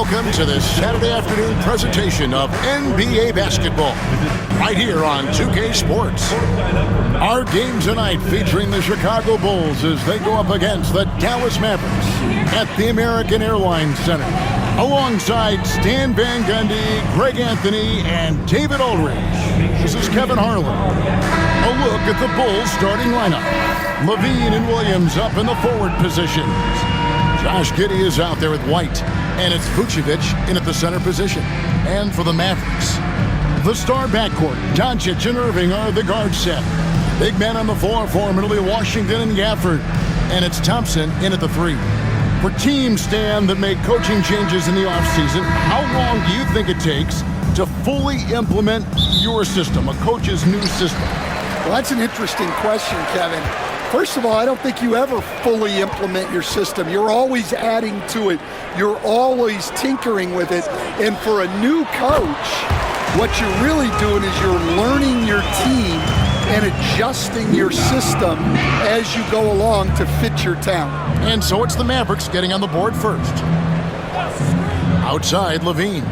welcome to this Saturday afternoon presentation of NBA basketball, right here on 2K Sports. Our game tonight featuring the Chicago Bulls as they go up against the Dallas Mavericks at the American Airlines Center, alongside Stan Van Gundy, Greg Anthony, and David Aldridge. This is Kevin Harlan. A look at the Bulls starting lineup. Levine and Williams up in the forward positions. Josh Giddey is out there with White, and it's Vucevic in at the center position. And for the Mavericks, the star backcourt, Doncic and Irving are the guard set. Big men on the floor for him, it'll be Washington and Gafford, and it's Thompson in at the 3. For teams, Stan, that make coaching changes in the offseason, how long do you think it takes to fully implement your system, a coach's new system? Well, that's an interesting question, Kevin. First of all, I don't think you ever fully implement your system. You're always adding to it. You're always tinkering with it. And for a new coach, what you're really doing is you're learning your team and adjusting your system as you go along to fit your talent. And so it's the Mavericks getting on the board first. Outside, Levine.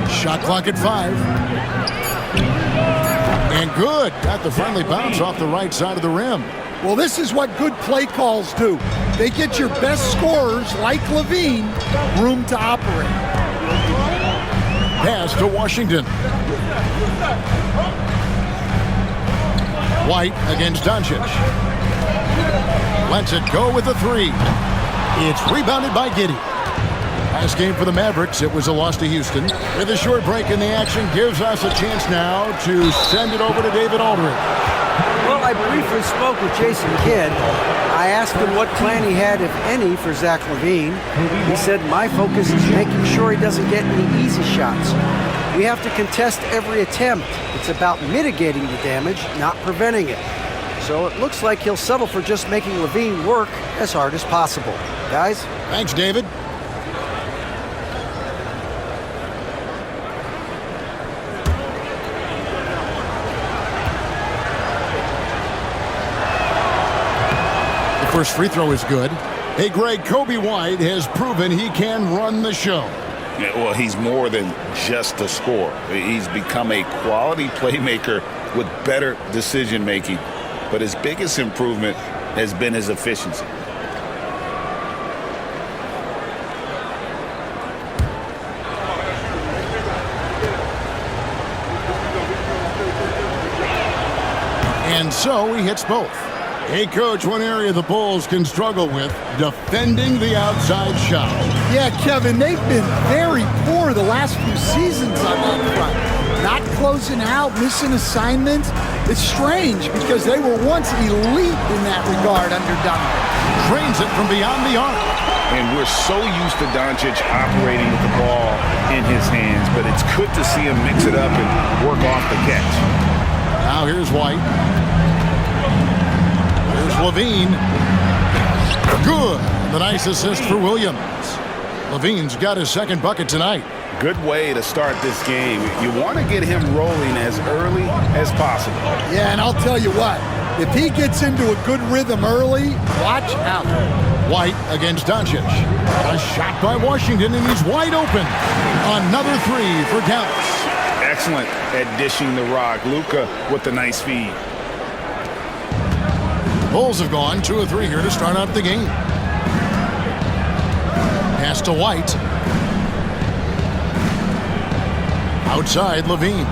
Shot clock at 5. And good. Got the friendly bounce off the right side of the rim. Well, this is what good play calls do. They get your best scorers, like Levine, room to operate. Pass to Washington. White against Doncic. Lets it go with the 3. It's rebounded by Giddey. Last game for the Mavericks, it was a loss to Houston. With a short break in the action, gives us a chance now to send it over to David Aldridge. Well, I briefly spoke with Jason Kidd. I asked him what plan he had, if any, for Zach LaVine. He said, my focus is making sure he doesn't get any easy shots. We have to contest every attempt. It's about mitigating the damage, not preventing it. So it looks like he'll settle for just making LaVine work as hard as possible. Guys? Thanks, David. First free throw is good. Hey, Greg, Kobe White has proven he can run the show. Yeah, well, he's more than just a scorer. He's become a quality playmaker with better decision-making. But his biggest improvement has been his efficiency. And so he hits both. Hey, Coach, one area the Bulls can struggle with, defending the outside shot. Yeah, Kevin, they've been very poor the last few seasons on that front. Not closing out, missing assignments. It's strange because they were once elite in that regard under Duncan. Drains it from beyond the arc. And we're so used to Doncic operating with the ball in his hands, but it's good to see him mix it up and work off the catch. Now here's White. Levine. Good. The nice assist for Williams. Levine's got his second bucket tonight. Good way to start this game. You want to get him rolling as early as possible. Yeah, and I'll tell you what. If he gets into a good rhythm early, watch out. White against Doncic. A shot by Washington, and he's wide open. Another 3 for Dallas. Excellent at dishing the rock. Luka with the nice feed. Bulls have gone 2 of 3 here to start out the game. Pass to White. Outside, Levine.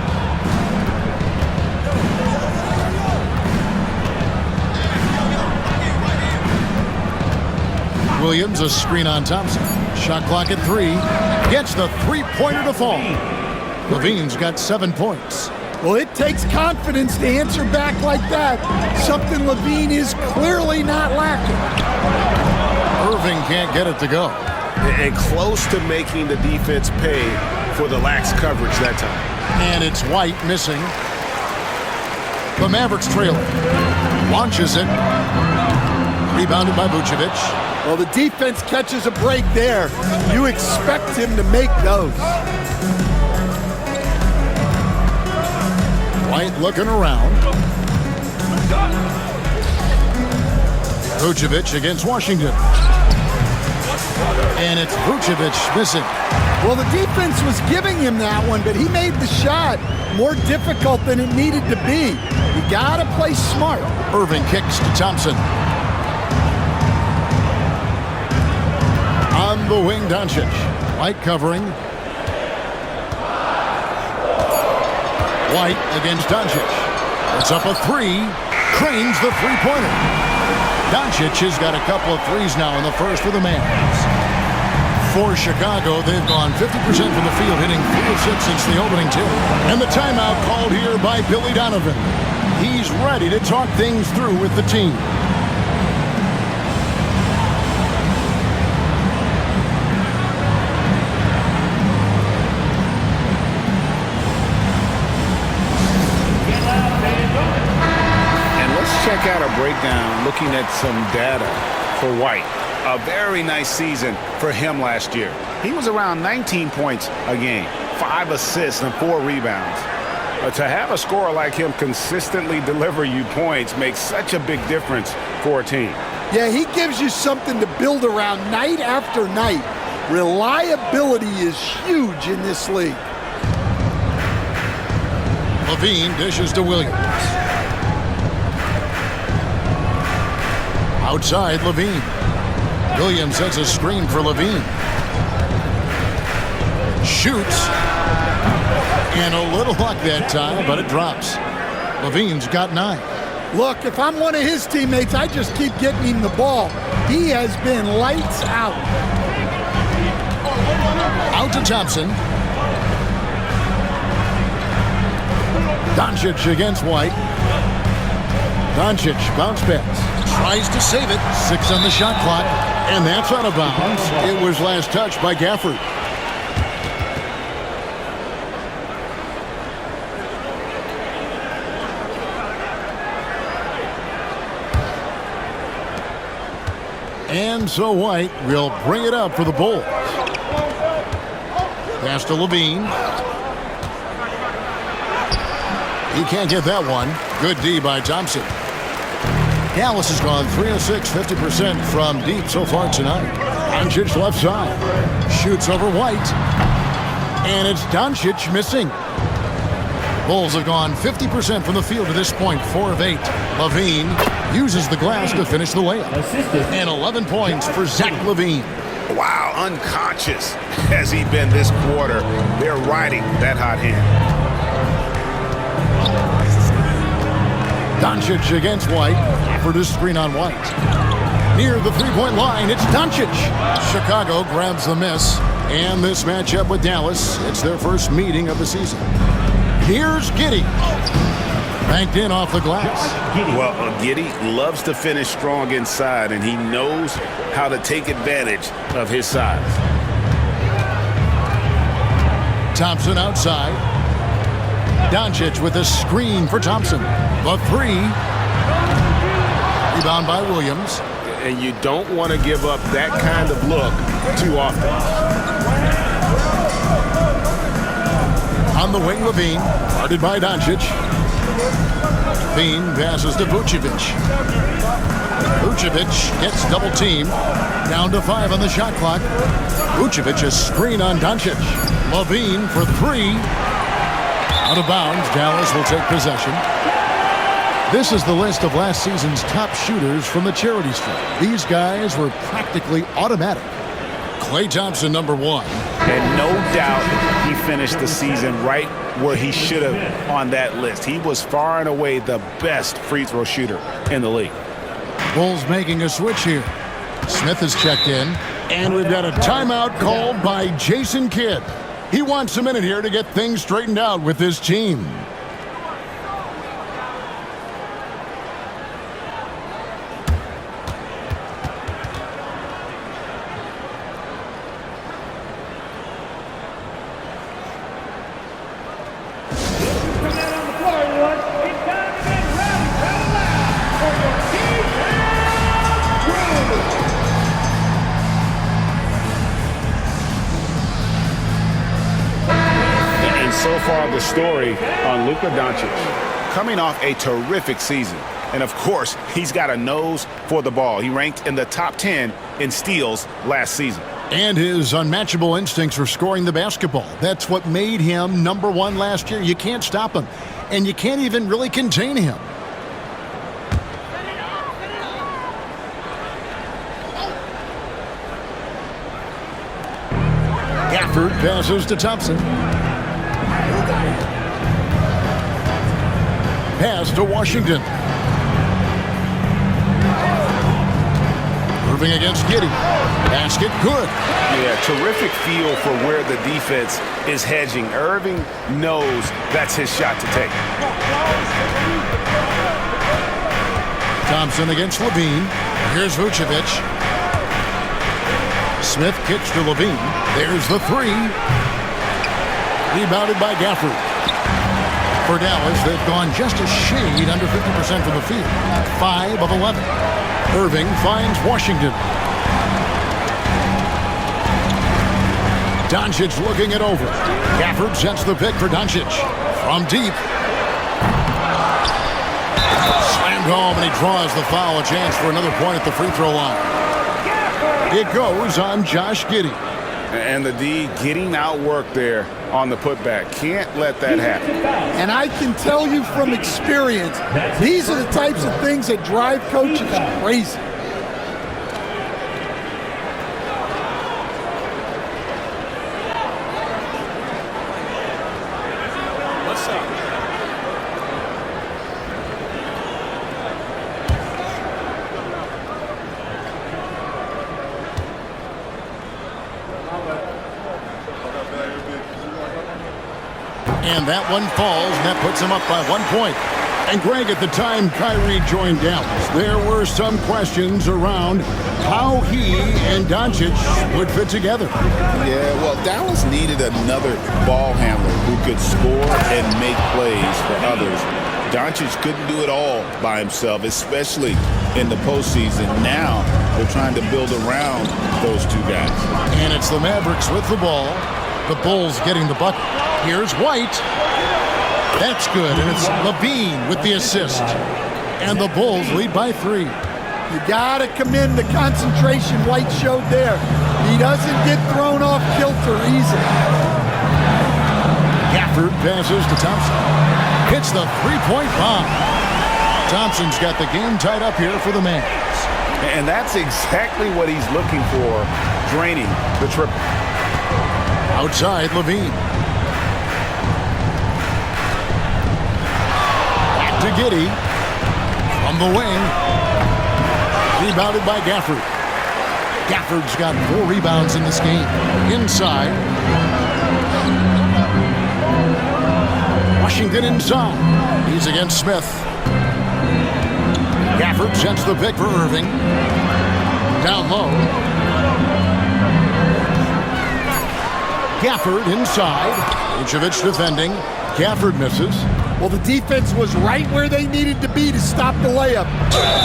Williams, a screen on Thompson. Shot clock at 3. Gets the three-pointer to fall. Levine's got 7 points. Well, it takes confidence to answer back like that. Something Levine is clearly not lacking. Irving can't get it to go. And close to making the defense pay for the lax coverage that time. And it's White missing. The Mavericks trailing. Launches it. Rebounded by Vucevic. Well, the defense catches a break there. You expect him to make those. White looking around. Vucevic against Washington. And it's Vucevic missing. Well, the defense was giving him that one, but he made the shot more difficult than it needed to be. You got to play smart. Irving kicks to Thompson. On the wing, Doncic. White covering. White against Doncic. It's up a three. Cranes the three-pointer. Doncic has got a couple of threes now in the first for the Mavs. For Chicago, they've gone 50% from the field, hitting 3 of 6 since the opening tip. And the timeout called here by Billy Donovan. He's ready to talk things through with the team. Check out a breakdown looking at some data for White. A very nice season for him last year. He was around 19 points a game, 5 assists and 4 rebounds. To have a scorer like him consistently deliver you points makes such a big difference for a team. Yeah, he gives you something to build around night after night. Reliability is huge in this league. Levine dishes to Williams. Outside, Levine. Williams sets a screen for Levine. Shoots. And a little luck that time, but it drops. Levine's got 9. Look, if I'm one of his teammates, I just keep getting him the ball. He has been lights out. Out to Thompson. Doncic against White. Doncic bounce pass. Tries to save it. 6 on the shot clock. And that's out of bounds. It was last touched by Gafford. And so White will bring it up for the Bulls. Pass to Levine. He can't get that one. Good D by Thompson. Dallas has gone 3 of 6, 50% from deep so far tonight. Doncic left side. Shoots over White. And it's Doncic missing. Bulls have gone 50% from the field to this point, 4 of 8. Levine uses the glass to finish the layup. And 11 points for Zach LaVine. Wow, unconscious has he been this quarter. They're riding that hot hand. Doncic against White. For this screen on White. Near the three-point line, it's Doncic. Chicago grabs the miss. And this matchup with Dallas, it's their first meeting of the season. Here's Giddey. Banked in off the glass. Well, Giddey loves to finish strong inside, and he knows how to take advantage of his size. Thompson outside. Doncic with a screen for Thompson. The 3. Rebound by Williams. And you don't want to give up that kind of look too often. On the wing, Levine. Guarded by Doncic. Levine passes to Vucevic. Vucevic gets double teamed. Down to 5 on the shot clock. Vucevic a screen on Doncic. Levine for 3. Out of bounds. Dallas will take possession. This is the list of last season's top shooters from the charity stripe. These guys were practically automatic. Klay Thompson, number 1. And no doubt he finished the season right where he should have on that list. He was far and away the best free throw shooter in the league. Bulls making a switch here. Smith is checked in. And we've got a timeout called by Jason Kidd. He wants a minute here to get things straightened out with his team. So far, the story on Luka Doncic. Coming off a terrific season, And, of course, he's got a nose for the ball. He ranked in the top 10 in steals last season. And his unmatchable instincts for scoring the basketball. That's what made him #1 last year. You can't stop him, and you can't even really contain him. Gafford passes to Thompson. Pass to Washington. Irving against Giddey. Basket good. Yeah, terrific feel for where the defense is hedging. Irving knows that's his shot to take. Thompson against Levine. Here's Vucevic. Smith kicks to Levine. There's the three. Rebounded by Gafford. For Dallas, they've gone just a shade under 50% from the field. 5 of 11. Irving finds Washington. Doncic looking it over. Gafford sets the pick for Doncic. From deep. Slammed home, and he draws the foul. A chance for another point at the free throw line. It goes on Josh Giddey. And the D getting outworked there on the putback. Can't let that happen. And I can tell you from experience, these are the types of things that drive coaches crazy. And that one falls, and that puts him up by 1 point. And Greg, at the time Kyrie joined Dallas, there were some questions around how he and Doncic would fit together. Yeah, well, Dallas needed another ball handler who could score and make plays for others. Doncic couldn't do it all by himself, especially in the postseason. Now they're trying to build around those two guys. And it's the Mavericks with the ball. The Bulls getting the bucket. Here's White. That's good, and it's Levine with the assist. And the Bulls lead by 3. You got to commend the concentration White showed there. He doesn't get thrown off kilter easily. Gafford passes to Thompson. Hits the three-point bomb. Thompson's got the game tied up here for the Mavs. And that's exactly what he's looking for, draining the triple. Outside, Levine. Back to Giddey. From the wing. Rebounded by Gafford. Gafford's got 4 rebounds in this game. Inside. Washington inside. He's against Smith. Gafford sends the pick for Irving. Down low. Gafford inside. Vucevic defending. Gafford misses. Well, the defense was right where they needed to be to stop the layup.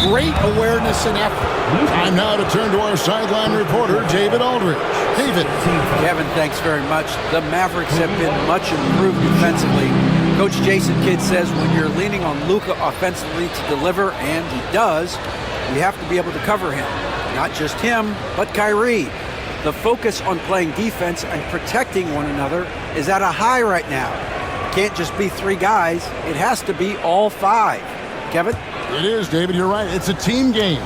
Great awareness and effort. Time now to turn to our sideline reporter, David Aldridge. David. Kevin, thanks very much. The Mavericks have been much improved defensively. Coach Jason Kidd says when you're leaning on Luka offensively to deliver, and he does, you have to be able to cover him. Not just him, but Kyrie. The focus on playing defense and protecting one another is at a high right now. It can't just be 3 guys. It has to be all 5. Kevin? It is, David. You're right. It's a team game.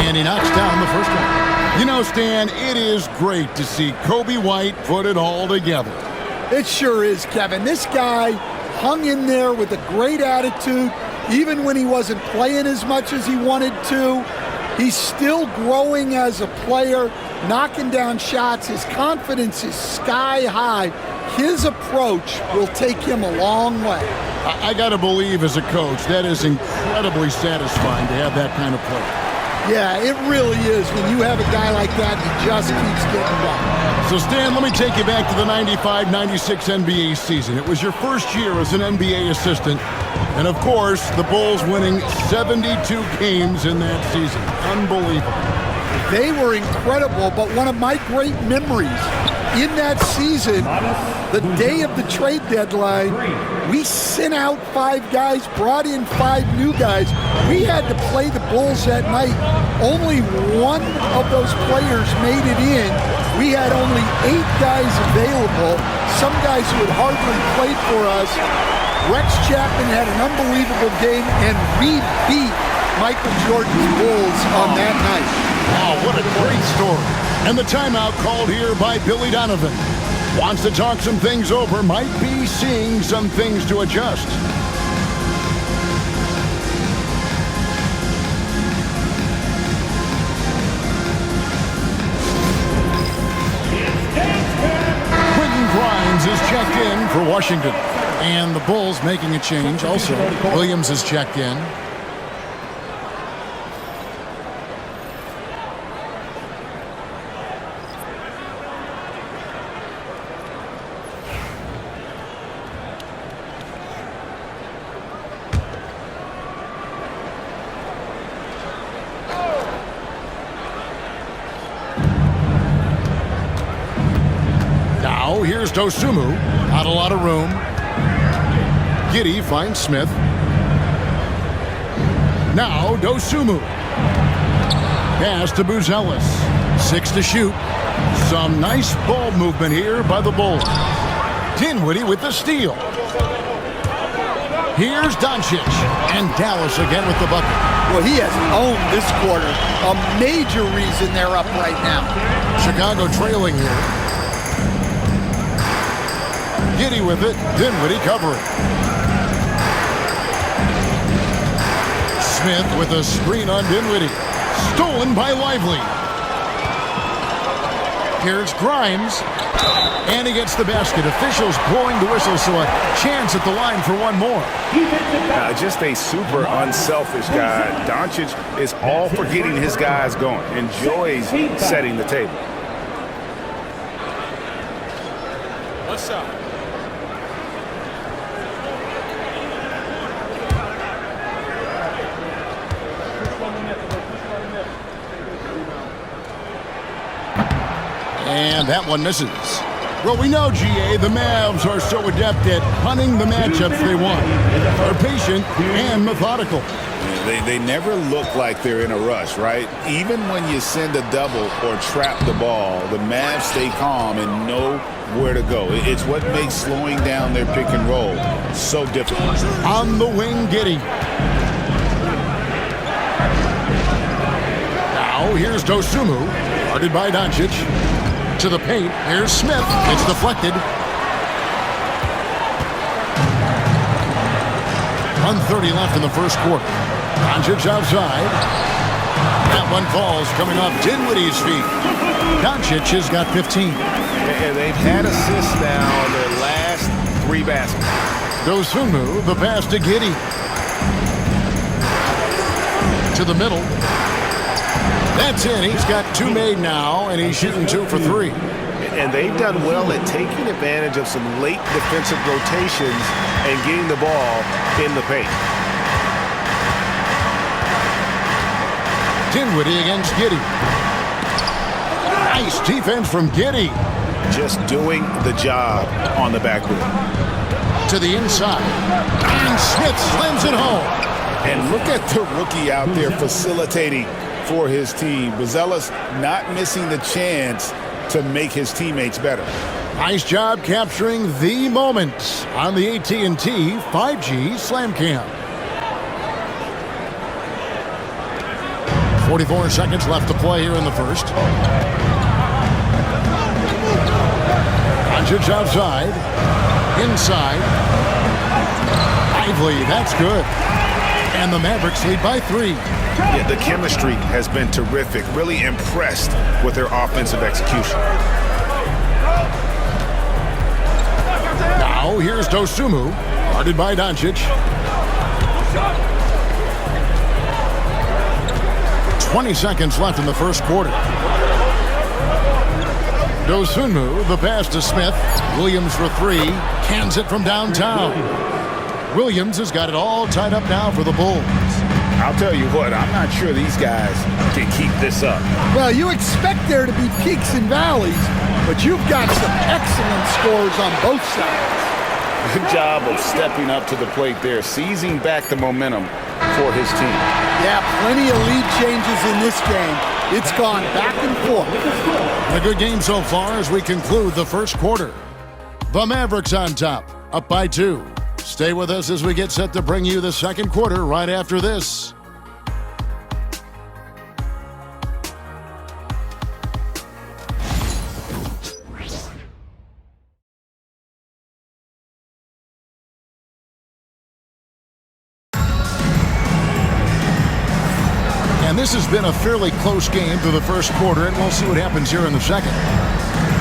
And he knocks down the first one. You know, Stan, it is great to see Kobe White put it all together. It sure is, Kevin. This guy hung in there with a great attitude, even when he wasn't playing as much as he wanted to. He's still growing as a player, knocking down shots. His confidence is sky high. His approach will take him a long way. I got to believe as a coach, that is incredibly satisfying to have that kind of play. Yeah, it really is when you have a guy like that who just keeps getting better. So, Stan, let me take you back to the 95-96 NBA season. It was your first year as an NBA assistant. And, of course, the Bulls winning 72 games in that season. Unbelievable. They were incredible, but one of my great memories in that season, the day of the trade deadline, we sent out 5 guys, brought in 5 new guys. We had to play the Bulls that night. Only one of those players made it in. We had only 8 guys available, some guys who had hardly played for us. Rex Chapman had an unbelievable game, and we beat Michael Jordan's Bulls on that night. Wow, what a great story. And the timeout called here by Billy Donovan. Wants to talk some things over, might be seeing some things to adjust. Quentin Grimes is checked in for Washington. And the Bulls making a change also. Williams is checked in. Now here's Dosunmu. Not a lot of room. Giddey finds Smith. Now Dosunmu. Pass to Buzelis. 6 to shoot. Some nice ball movement here by the Bulls. Dinwiddie with the steal. Here's Doncic. And Dallas again with the bucket. Well, he has owned this quarter. A major reason they're up right now. Chicago trailing here. Giddey with it. Dinwiddie covering. Smith with a screen on Dinwiddie. Stolen by Lively. Here's Grimes. And he gets the basket. Officials blowing the whistle, so a chance at the line for one more. Just a super unselfish guy. Doncic is all for getting his guys going. Enjoys setting the table. What's up? And that one misses. Well, we know, GA, the Mavs are so adept at hunting the matchups they want. They're patient and methodical. They never look like they're in a rush, right? Even when you send a double or trap the ball, the Mavs stay calm and know where to go. It's what makes slowing down their pick and roll so difficult. On the wing, Giddey. Now here's Dosunmu, guarded by Doncic. To the paint. Here's Smith. It's deflected. 1:30 left in the first quarter. Doncic outside. That one falls coming off Dinwiddie's feet. Doncic has got 15. And they've had assists now on their last 3 baskets. Dosunmu, the pass to Giddey. To the middle. That's in. He's got 2 made now, and he's shooting 2 for 3. And they've done well at taking advantage of some late defensive rotations and getting the ball in the paint. Dinwiddie against Giddey. Nice defense from Giddey. Just doing the job on the backboard. To the inside. And Smith slams it home. And look at the rookie out there facilitating for his team. Buzelis not missing the chance to make his teammates better. Nice job capturing the moments on the AT&T 5G Slam Cam. 44 seconds left to play here in the first. Doncic outside. Inside. Lively, that's good. And the Mavericks lead by 3. Yeah, the chemistry has been terrific. Really impressed with their offensive execution. Now here's Dosunmu, guarded by Doncic. 20 seconds left in the first quarter. Dosunmu, the pass to Smith. Williams for 3. Cans it from downtown. Williams has got it all tied up now for the Bulls. I'll tell you what, I'm not sure these guys can keep this up. Well, you expect there to be peaks and valleys, but you've got some excellent scores on both sides. Good job of stepping up to the plate there, seizing back the momentum for his team. Yeah, plenty of lead changes in this game. It's gone back and forth. A good game so far as we conclude the first quarter. The Mavericks on top, up by 2. Stay with us as we get set to bring you the second quarter right after this. And this has been a fairly close game through the first quarter, and we'll see what happens here in the second.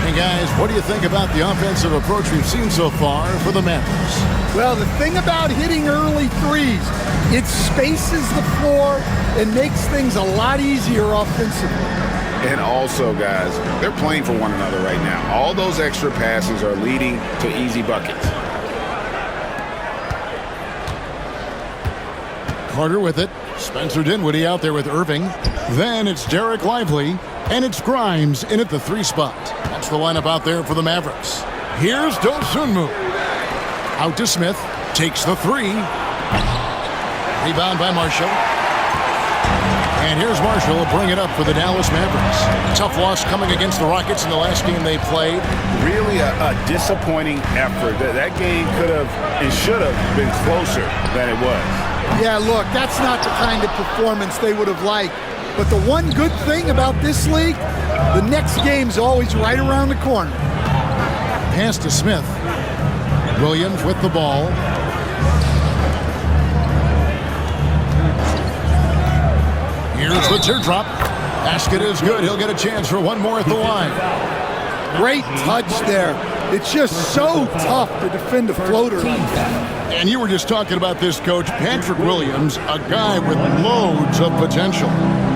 Hey guys, what do you think about the offensive approach we've seen so far for the Mavericks? Well, the thing about hitting early threes, it spaces the floor and makes things a lot easier offensively. And also, guys, they're playing for one another right now. All those extra passes are leading to easy buckets. Carter with it. Spencer Dinwiddie out there with Irving. Then it's Derek Lively, and it's Grimes in at the 3 spot. That's the lineup out there for the Mavericks. Here's Dosunmu. Out to Smith. Takes the 3. Rebound by Marshall. And here's Marshall will bring it up for the Dallas Mavericks. Tough loss coming against the Rockets in the last game they played. Really a disappointing effort. That game could have and should have been closer than it was. Yeah, look, that's not the kind of performance they would have liked. But the one good thing about this league, the next game's always right around the corner. Pass to Smith. Williams with the ball. Here's the teardrop. Basket is good. He'll get a chance for one more at the line. Great touch there. It's just so tough to defend a floater like that. And you were just talking about this, Coach. Patrick Williams, a guy with loads of potential.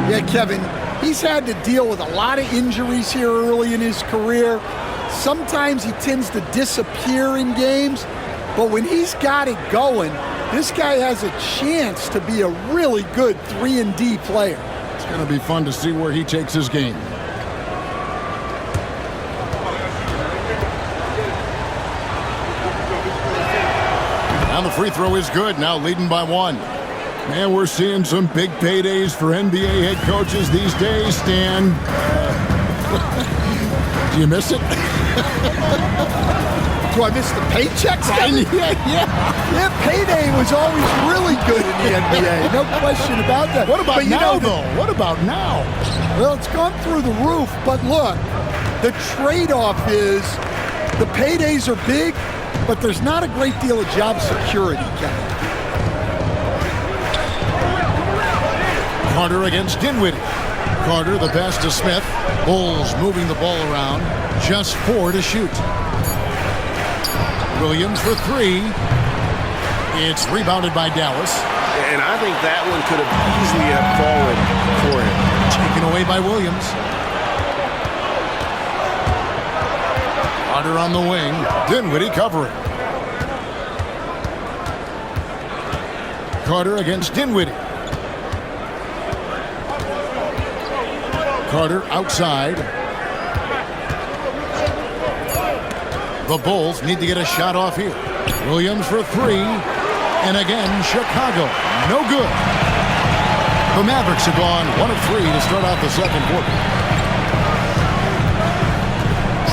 Yeah, Kevin, he's had to deal with a lot of injuries here early in his career. Sometimes he tends to disappear in games, but when he's got it going, this guy has a chance to be a really good 3-and-D player. It's going to be fun to see where he takes his game. Now the free throw is good, now leading by 1. Man, we're seeing some big paydays for NBA head coaches these days, Stan. Do you miss it? Do I miss the paychecks, Kevin? Yeah, payday was always really good in the NBA. No question about that. What about now, though? What about now? Well, it's gone through the roof, but look, the trade-off is the paydays are big, but there's not a great deal of job security, Kevin. Carter against Dinwiddie. Carter, the pass to Smith. Bulls moving the ball around. Just 4 to shoot. Williams for 3. It's rebounded by Dallas. And I think that one could have easily have fallen for him. Taken away by Williams. Carter on the wing. Dinwiddie covering. Carter against Dinwiddie. Carter outside. The Bulls need to get a shot off here. Williams for 3. And again, Chicago. No good. The Mavericks have gone 1 of 3 to start out the second quarter.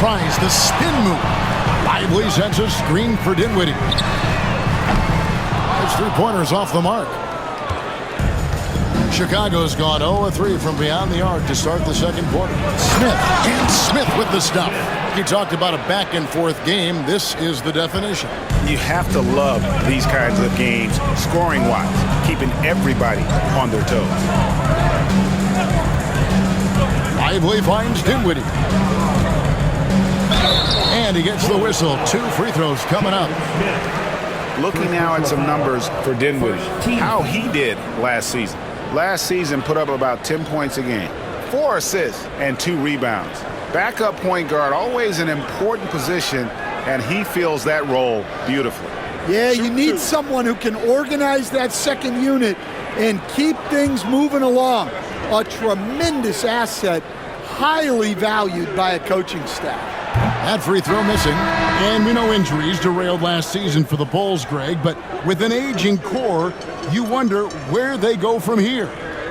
Tries the spin move. Lively sends a screen for Dinwiddie. His 3-pointers off the mark. Chicago's gone 0 of 3 from beyond the arc to start the second quarter. Smith with the stuff. You talked about a back-and-forth game. This is the definition. You have to love these kinds of games, scoring-wise, keeping everybody on their toes. Lively finds Dinwiddie. And he gets the whistle. 2 free throws coming up. Looking now at some numbers for Dinwiddie, how he did last season. Last season put up about 10 points a game, 4 assists, and 2 rebounds. Backup point guard, always an important position, and he fills that role beautifully. Yeah, you need someone who can organize that second unit and keep things moving along. A tremendous asset, highly valued by a coaching staff. That free throw missing. And we know injuries derailed last season for the Bulls, Greg, but with an aging core, you wonder where they go from here.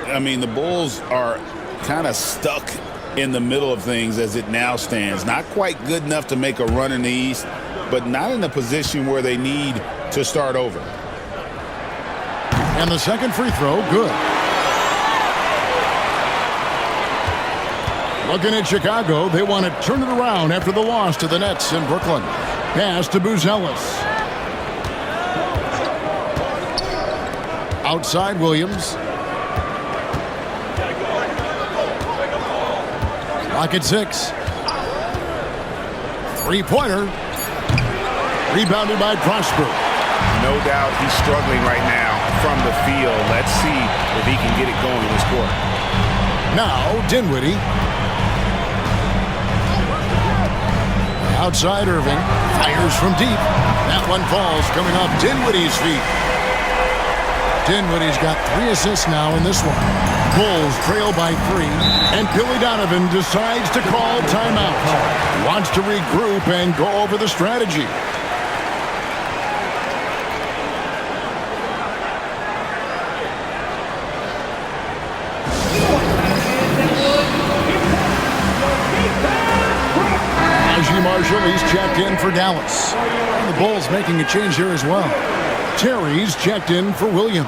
I mean, the Bulls are kind of stuck in the middle of things as it now stands. Not quite good enough to make a run in the East, but not in a position where they need to start over. And the second free throw, good. Looking at Chicago, they want to turn it around after the loss to the Nets in Brooklyn. Pass to Buzelis. Outside Williams. Clock at 6. Three-pointer. Rebounded by Prosper. No doubt he's struggling right now from the field. Let's see if he can get it going this quarter. Now Dinwiddie. Outside Irving. Fires from deep. That one falls coming off Dinwiddie's feet. Dinwiddie's got 3 assists now in this one. Bulls trail by 3, and Billy Donovan decides to call timeout. Wants to regroup and go over the strategy. Marshall, he's checked in for Dallas. And the Bulls making a change here as well. Terry's checked in for Williams.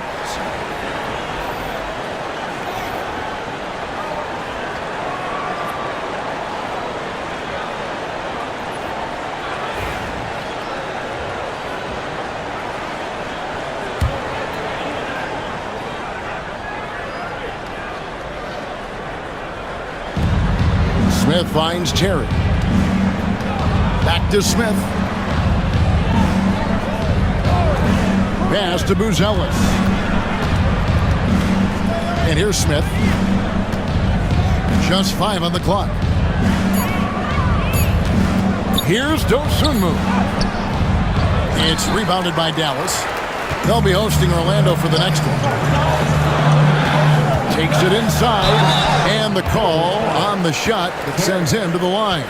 Smith finds Terry. Back to Smith. Pass to Buzelis. And here's Smith. Just 5 on the clock. Here's Dosunmu. It's rebounded by Dallas. They'll be hosting Orlando for the next one. Takes it inside, and the call on the shot that sends him to the line.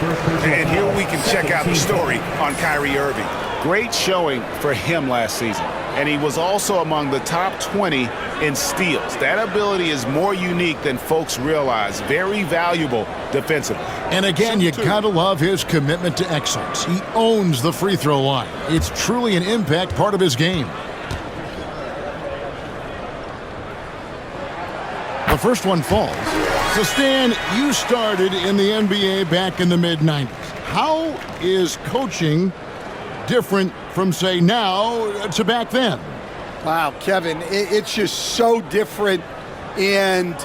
And here we can check out the story on Kyrie Irving. Great showing for him last season. And he was also among the top 20 in steals. That ability is more unique than folks realize. Very valuable defensively. And again, you gotta love his commitment to excellence. He owns the free throw line. It's truly an impact part of his game. The first one falls. So, Stan, you started in the NBA back in the mid-90s. How is coaching different from, say, now to back then? Wow, Kevin, it's just so different and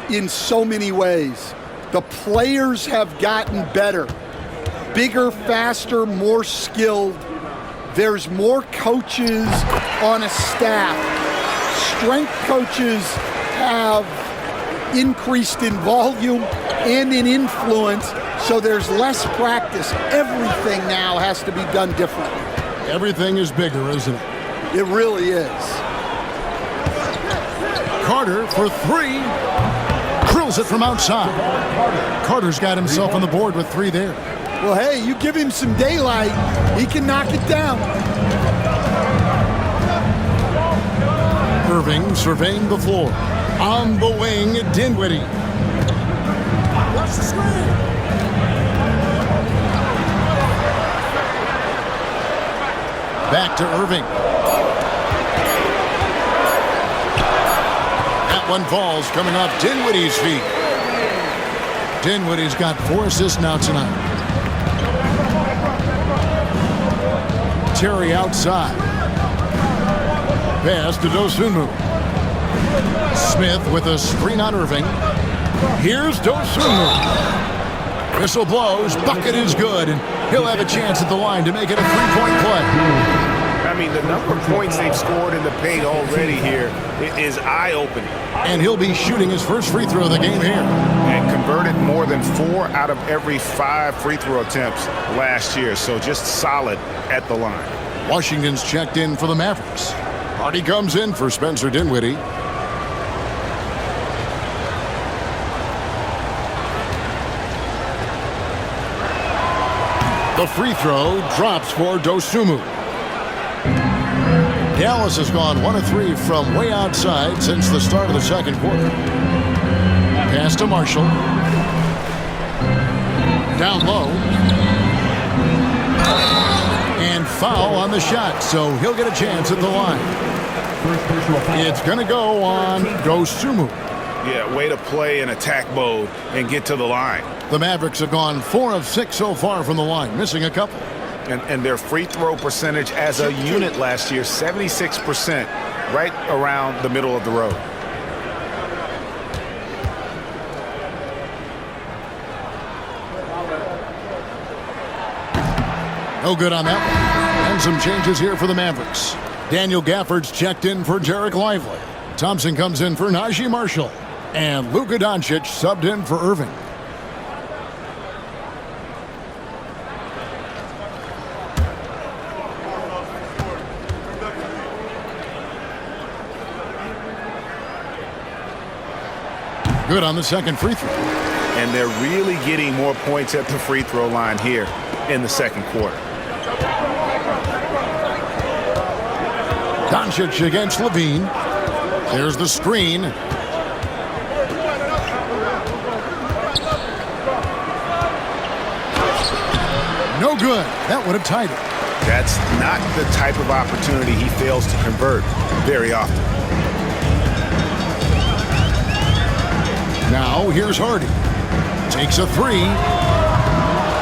in so many ways. The players have gotten better. Bigger, faster, more skilled. There's more coaches on a staff. Strength coaches have increased in volume and in influence, so there's less practice. Everything now has to be done differently. Everything is bigger, isn't it? It really is. Carter for 3. Drills it from outside. Carter's got himself on the board with 3 there. Well, hey, you give him some daylight, he can knock it down. Irving surveying the floor. On the wing, Dinwiddie. Watch the screen. Back to Irving. That one falls coming off Dinwiddie's feet. Dinwiddie's got 4 assists now tonight. Terry outside. Pass to Dosunmu. Smith with a screen on Irving. Here's Dosunmu. Whistle blows. Bucket is good, and he'll have a chance at the line to make it a 3-point play. I mean, the number of points they've scored in the paint already here is eye-opening. And he'll be shooting his first free throw of the game here. And converted more than 4 out of every 5 free throw attempts last year. So just solid at the line. Washington's checked in for the Mavericks. Hardy comes in for Spencer The free throw drops for Dosunmu. Dallas has gone 1 of 3 from way outside since the start of the second quarter. Pass to Marshall. Down low. And foul on the shot, so he'll get a chance at the line. It's going to go on Dosunmu. Yeah, way to play in attack mode and get to the line. The Mavericks have gone 4 of 6 so far from the line, missing a couple. And their free throw percentage as a unit last year, 76%, right around the middle of the road. No good on that one. And some changes here for the Mavericks. Daniel Gafford's checked in for Jarek Lively. Thompson comes in for Najee Marshall. And Luka Doncic subbed in for Irving. Good on the second free throw. And they're really getting more points at the free throw line here in the second quarter. Doncic against Levine. There's the screen. No good. That would have tied it. That's not the type of opportunity he fails to convert very often. Now here's Hardy. Takes a three.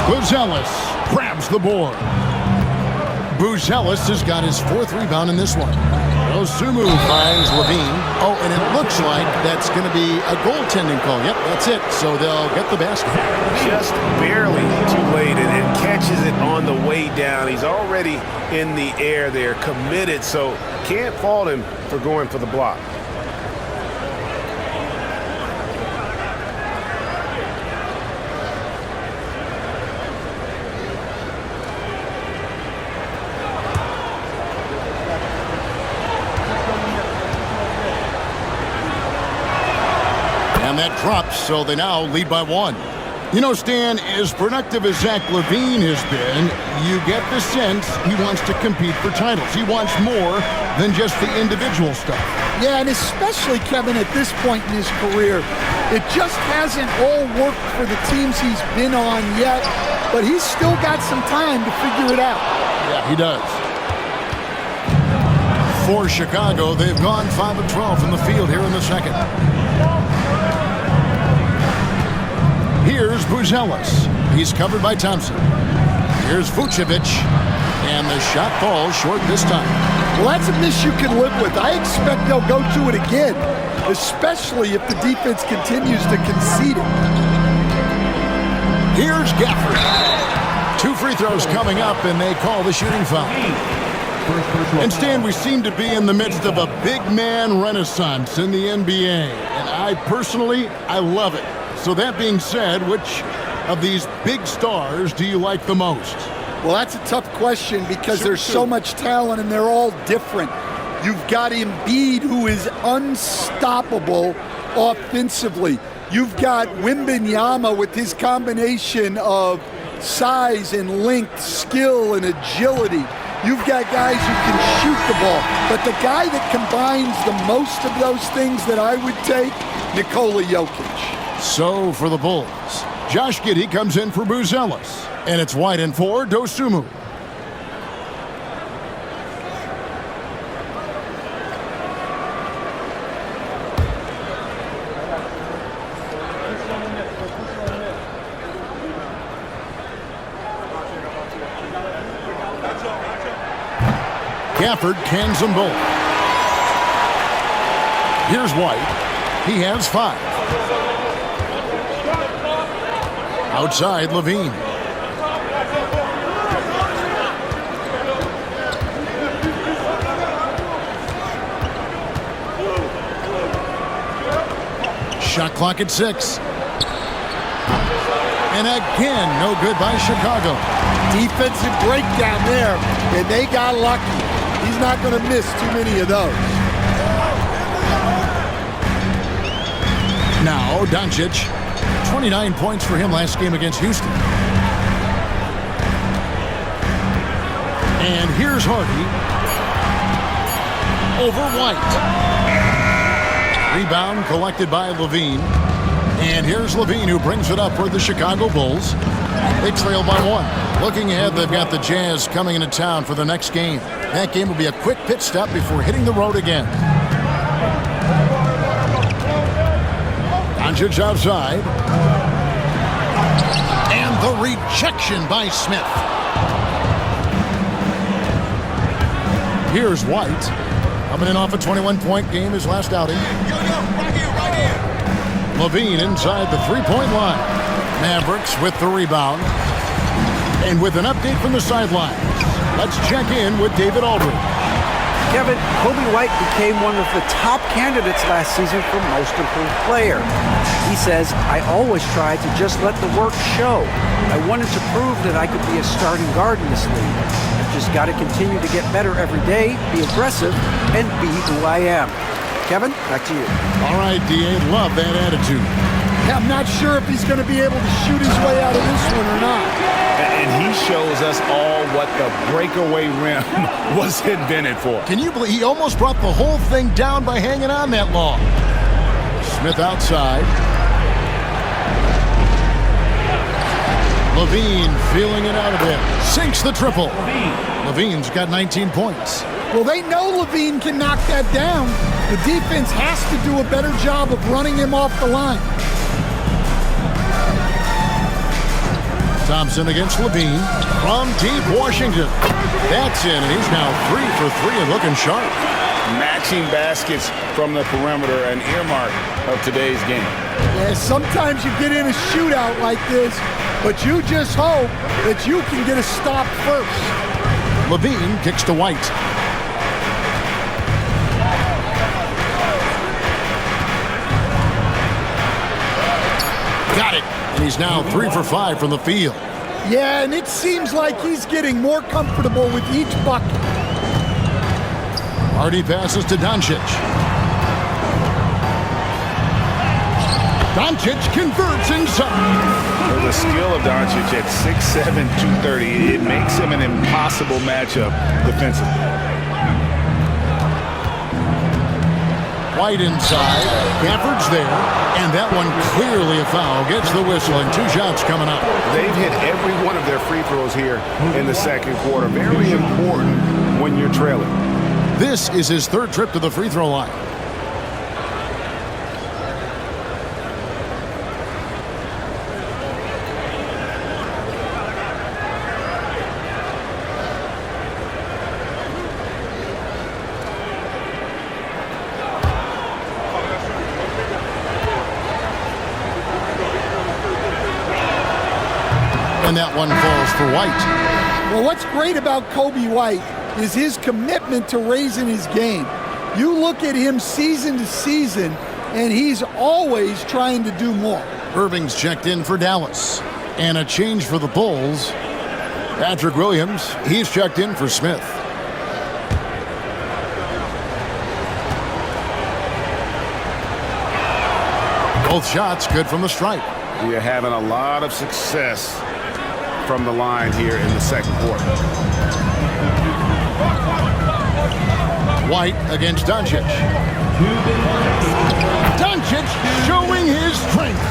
Buzelis grabs the board. Buzelis has got his 4th rebound in this one. Dosunmu finds Levine. Oh, and it looks like that's going to be a goaltending call. Yep, that's it. So they'll get the basket. Just barely too late and catches it on the way down. He's already in the air there, committed, so can't fault him for going for the block. And that drops, so they now lead by 1. You know, Stan, as productive as Zach LaVine has been, you get the sense he wants to compete for titles. He wants more than just the individual stuff. Yeah, and especially, Kevin, at this point in his career, it just hasn't all worked for the teams he's been on yet, but he's still got some time to figure it out. Yeah, he does. For Chicago, they've gone 5 of 12 from the field here in the second. Here's Buzelis. He's covered by Thompson. Here's Vucevic. And the shot falls short this time. Well, that's a miss you can live with. I expect they'll go to it again, especially if the defense continues to concede it. Here's Gafford. 2 free throws coming up, and they call the shooting foul. And Stan, we seem to be in the midst of a big man renaissance in the NBA. And I personally love it. So that being said, which of these big stars do you like the most? Well, that's a tough question because there's so much talent and they're all different. You've got Embiid, who is unstoppable offensively. You've got Wembanyama with his combination of size and length, skill and agility. You've got guys who can shoot the ball. But the guy that combines the most of those things that I would take, Nikola Jokic. So for the Bulls, Josh Giddey comes in for Buzelis. And it's wide and 4, Dosunmu. Gafford cans them both. Here's White. He has 5. Outside, Levine. Shot clock at 6. And again, no good by Chicago. Defensive breakdown there, and they got lucky. He's not going to miss too many of those. Now, Doncic. 29 points for him last game against Houston. And here's Hardy. Over White. Rebound collected by Levine. And here's Levine who brings it up for the Chicago Bulls. They trail by 1. Looking ahead, they've got the Jazz coming into town for the next game. That game will be a quick pit stop before hitting the road again. Doncic outside. And the rejection by Smith. Here's White. Coming in off a 21-point game, his last outing. Right here. Levine inside the three-point line. Mavericks with the rebound. And with an update from the sideline, let's check in with David Aldridge. Kevin, Kobe White became one of the top candidates last season for Most Improved Player. He says, I always tried to just let the work show. I wanted to prove that I could be a starting guard in this league. I've just got to continue to get better every day, be aggressive, and be who I am. Kevin, back to you. All right, D.A., love that attitude. Yeah, I'm not sure if he's going to be able to shoot his way out of this one or not. And he shows us all what the breakaway rim was invented for. Can you believe he almost brought the whole thing down by hanging on that long? Smith outside. Levine feeling it out of it. Sinks the triple. Levine's got 19 points. Well, they know Levine can knock that down. The defense has to do a better job of running him off the line. Thompson against Levine from deep Washington. That's in, and he's now 3 for 3 and looking sharp. Matching baskets from the perimeter, an earmark of today's game. Yeah, sometimes you get in a shootout like this, but you just hope that you can get a stop first. Levine kicks to White. Got it. And he's now 3 for 5 from the field. Yeah, and it seems like he's getting more comfortable with each bucket. Hardy passes to Doncic. Doncic converts inside. For the skill of Doncic at 6'7", 230, it makes him an impossible matchup defensively. White inside. Gafford's there. And that one clearly a foul. Gets the whistle and 2 shots coming up. They've hit every one of their free throws here in the second quarter. Very important when you're trailing. This is his 3rd trip to the free throw line. And that one falls for White. Well, what's great about Kobe White is his commitment to raising his game. You look at him season to season, and he's always trying to do more. Irving's checked in for Dallas. And a change for the Bulls. Patrick Williams, he's checked in for Smith. Both shots good from the stripe. You're having a lot of success from the line here in the second quarter. White against Doncic. Doncic showing his strength.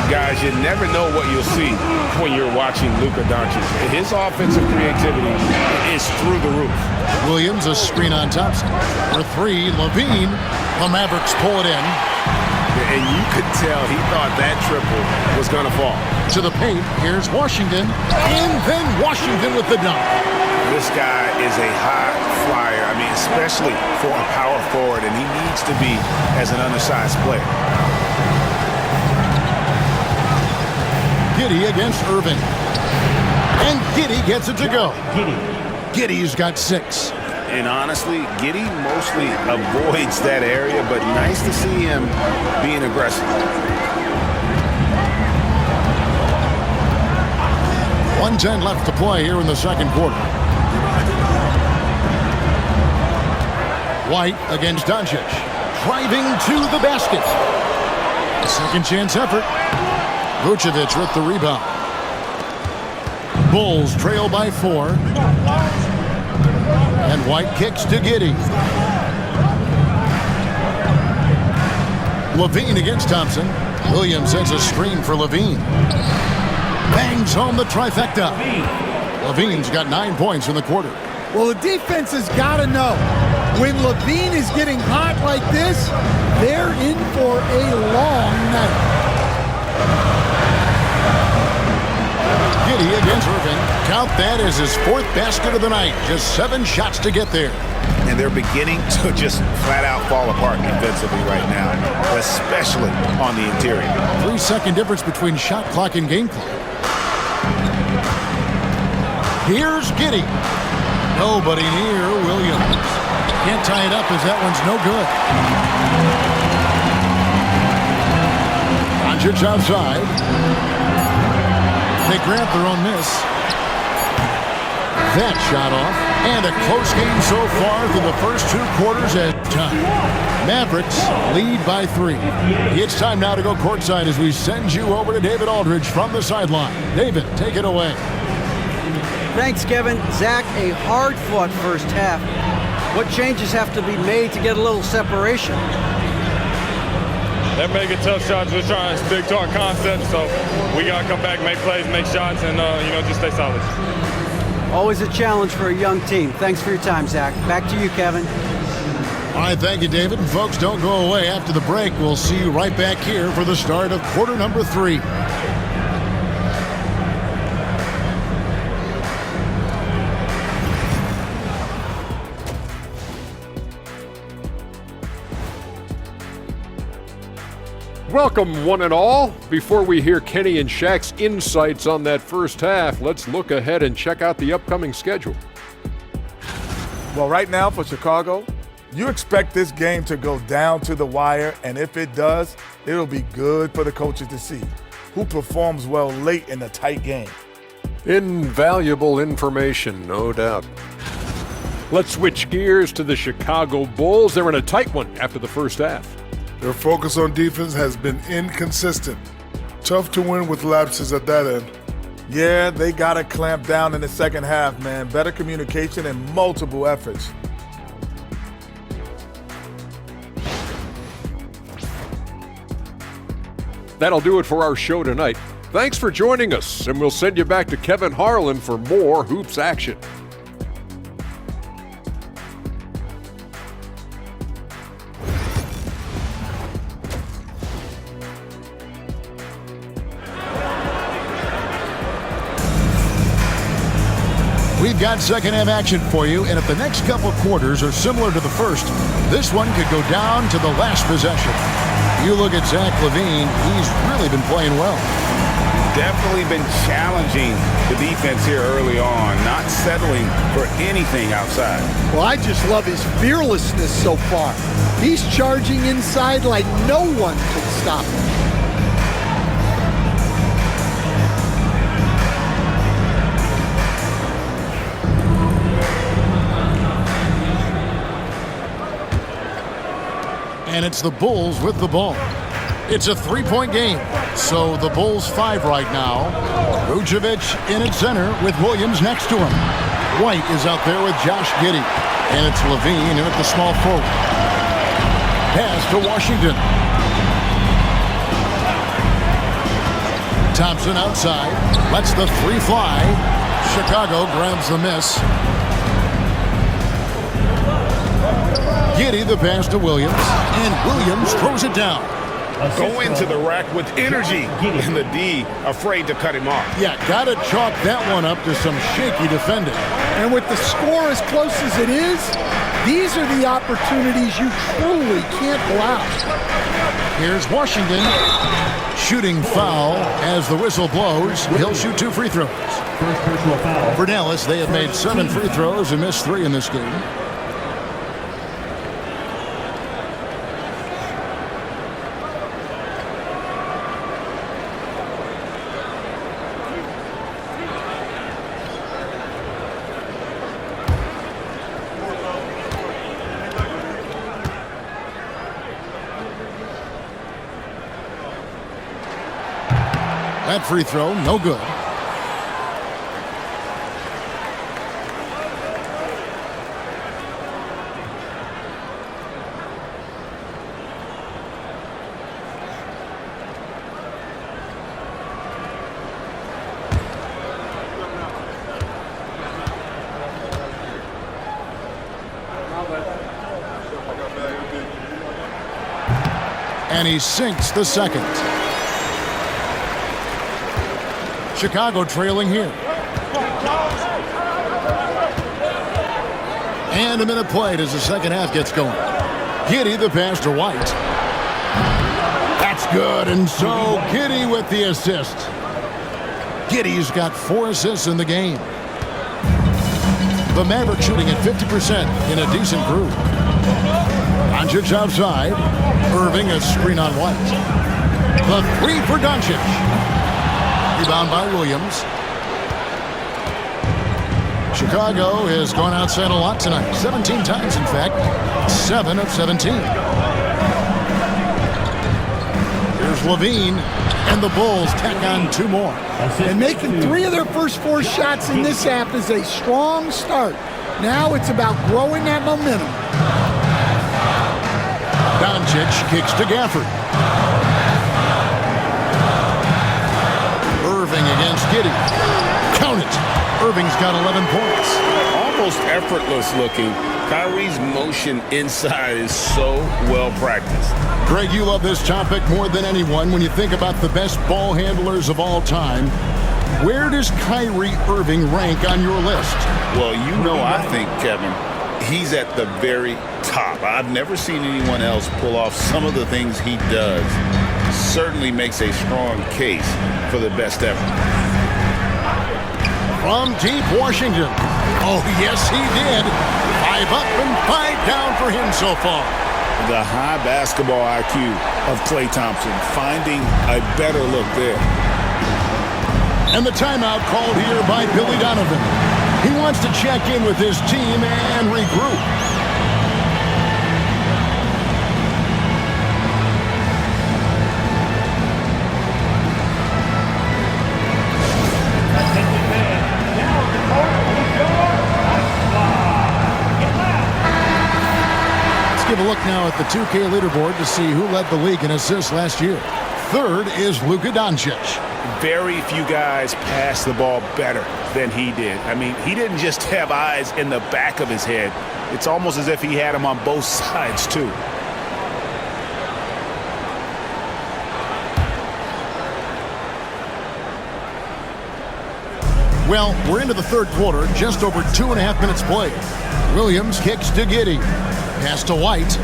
Guys, you never know what you'll see when you're watching Luka Doncic. His offensive creativity is through the roof. Williams, a screen on Thompson. For 3, Levine. The Mavericks pull it in. And you could tell he thought that triple was going to fall. To the paint, here's Washington. And then Washington with the dunk. This guy is a high flyer. I mean, especially for a power forward, and he needs to be as an undersized player. Giddey against Irving. And Giddey gets it to go. Giddey's got 6. And honestly, Giddey mostly avoids that area, but nice to see him being aggressive. 1:10 left to play here in the second quarter. White against Doncic. Driving to the basket. A second chance effort. Vucevic with the rebound. Bulls trail by 4. And White kicks to Giddey. Levine against Thompson. Williams sends a screen for Levine. Bangs home the trifecta. Levine's got 9 points in the quarter. Well, the defense has got to know, when Levine is getting hot like this, they're in for a long night. Giddey against Irving. Count that as his 4th basket of the night. Just 7 shots to get there. And they're beginning to just flat out fall apart defensively right now, especially on the interior. 3-second difference between shot clock and game clock. Here's Giddey. Nobody near Williams. Can't tie it up as that one's no good. Doncic outside. They grant their own miss. That shot off. And a close game so far through the first 2 quarters at time. Mavericks lead by 3. It's time now to go courtside as we send you over to David Aldridge from the sideline. David, take it away. Thanks, Kevin. Zach, a hard-fought first half. What changes have to be made to get a little separation? They're making tough shots. We're trying to stick to our concept, so we got to come back, make plays, make shots, and just stay solid. Always a challenge for a young team. Thanks for your time, Zach. Back to you, Kevin. All right, thank you, David. And folks, don't go away. After the break, we'll see you right back here for the start of quarter number 3. Welcome, one and all. Before we hear Kenny and Shaq's insights on that first half, let's look ahead and check out the upcoming schedule. Well, right now for Chicago, you expect this game to go down to the wire, and if it does, it'll be good for the coaches to see who performs well late in a tight game. Invaluable information, no doubt. Let's switch gears to the Chicago Bulls. They're in a tight one after the first half. Their focus on defense has been inconsistent. Tough to win with lapses at that end. Yeah, they got to clamp down in the second half, man. Better communication and multiple efforts. That'll do it for our show tonight. Thanks for joining us, and we'll send you back to Kevin Harlan for more hoops action. We've got second half action for you, and if the next couple of quarters are similar to the first, this one could go down to the last possession. You look at Zach LaVine, he's really been playing well. Definitely been challenging the defense here early on, not settling for anything outside. Well, I just love his fearlessness so far. He's charging inside like no one can stop him. And it's the Bulls with the ball. It's a 3-point game, so the Bulls 5 right now. Vucevic in at center with Williams next to him. White is out there with Josh Giddey. And it's Levine in at the small forward. Pass to Washington. Thompson outside. Lets the 3 fly. Chicago grabs the miss. Giddey the pass to Williams, and Williams throws it down. Go into the rack with energy, and the D afraid to cut him off. Yeah, gotta chalk that one up to some shaky defending. And with the score as close as it is, these are the opportunities you truly can't allow. Here's Washington. Shooting foul as the whistle blows. He'll shoot 2 free throws. For Dallas, they have made 7 free throws and missed 3 in this game. That free throw, no good. and he sinks the second. Chicago trailing here. And a minute played as the second half gets going. Giddey the pass to White. That's good, and so Giddey with the assist. Giddey's got 4 assists in the game. The Mavericks shooting at 50% in a decent group. Doncic outside. Irving a screen on White. The 3 for Doncic. Rebound by Williams. Chicago has gone outside a lot tonight. 17 times, in fact. 7 of 17. Here's Levine, and the Bulls tack on 2 more. And making 3 of their first 4 shots in this half is a strong start. Now it's about growing that momentum. Doncic kicks to Gafford. Irving against Giddey. Count it. Irving's got 11 points. Almost effortless looking. Kyrie's motion inside is so well practiced. Greg, you love this topic more than anyone. When you think about the best ball handlers of all time, where does Kyrie Irving rank on your list? Well, you know, I think, Kevin, he's at the very top. I've never seen anyone else pull off some of the things he does. Certainly makes a strong case for the best ever. From deep Washington. Oh, yes, he did. 5 up and 5 down for him so far. The high basketball IQ of Klay Thompson, finding a better look there. And the timeout called here by Billy Donovan. He wants to check in with his team and regroup. Give a look now at the 2K leaderboard to see who led the league in assists last year. 3rd is Luka Doncic. Very few guys pass the ball better than he did. I mean, he didn't just have eyes in the back of his head. It's almost as if he had them on both sides, too. Well, we're into the 3rd quarter, just over 2.5 minutes played. Williams kicks to Giddey. Pass to White.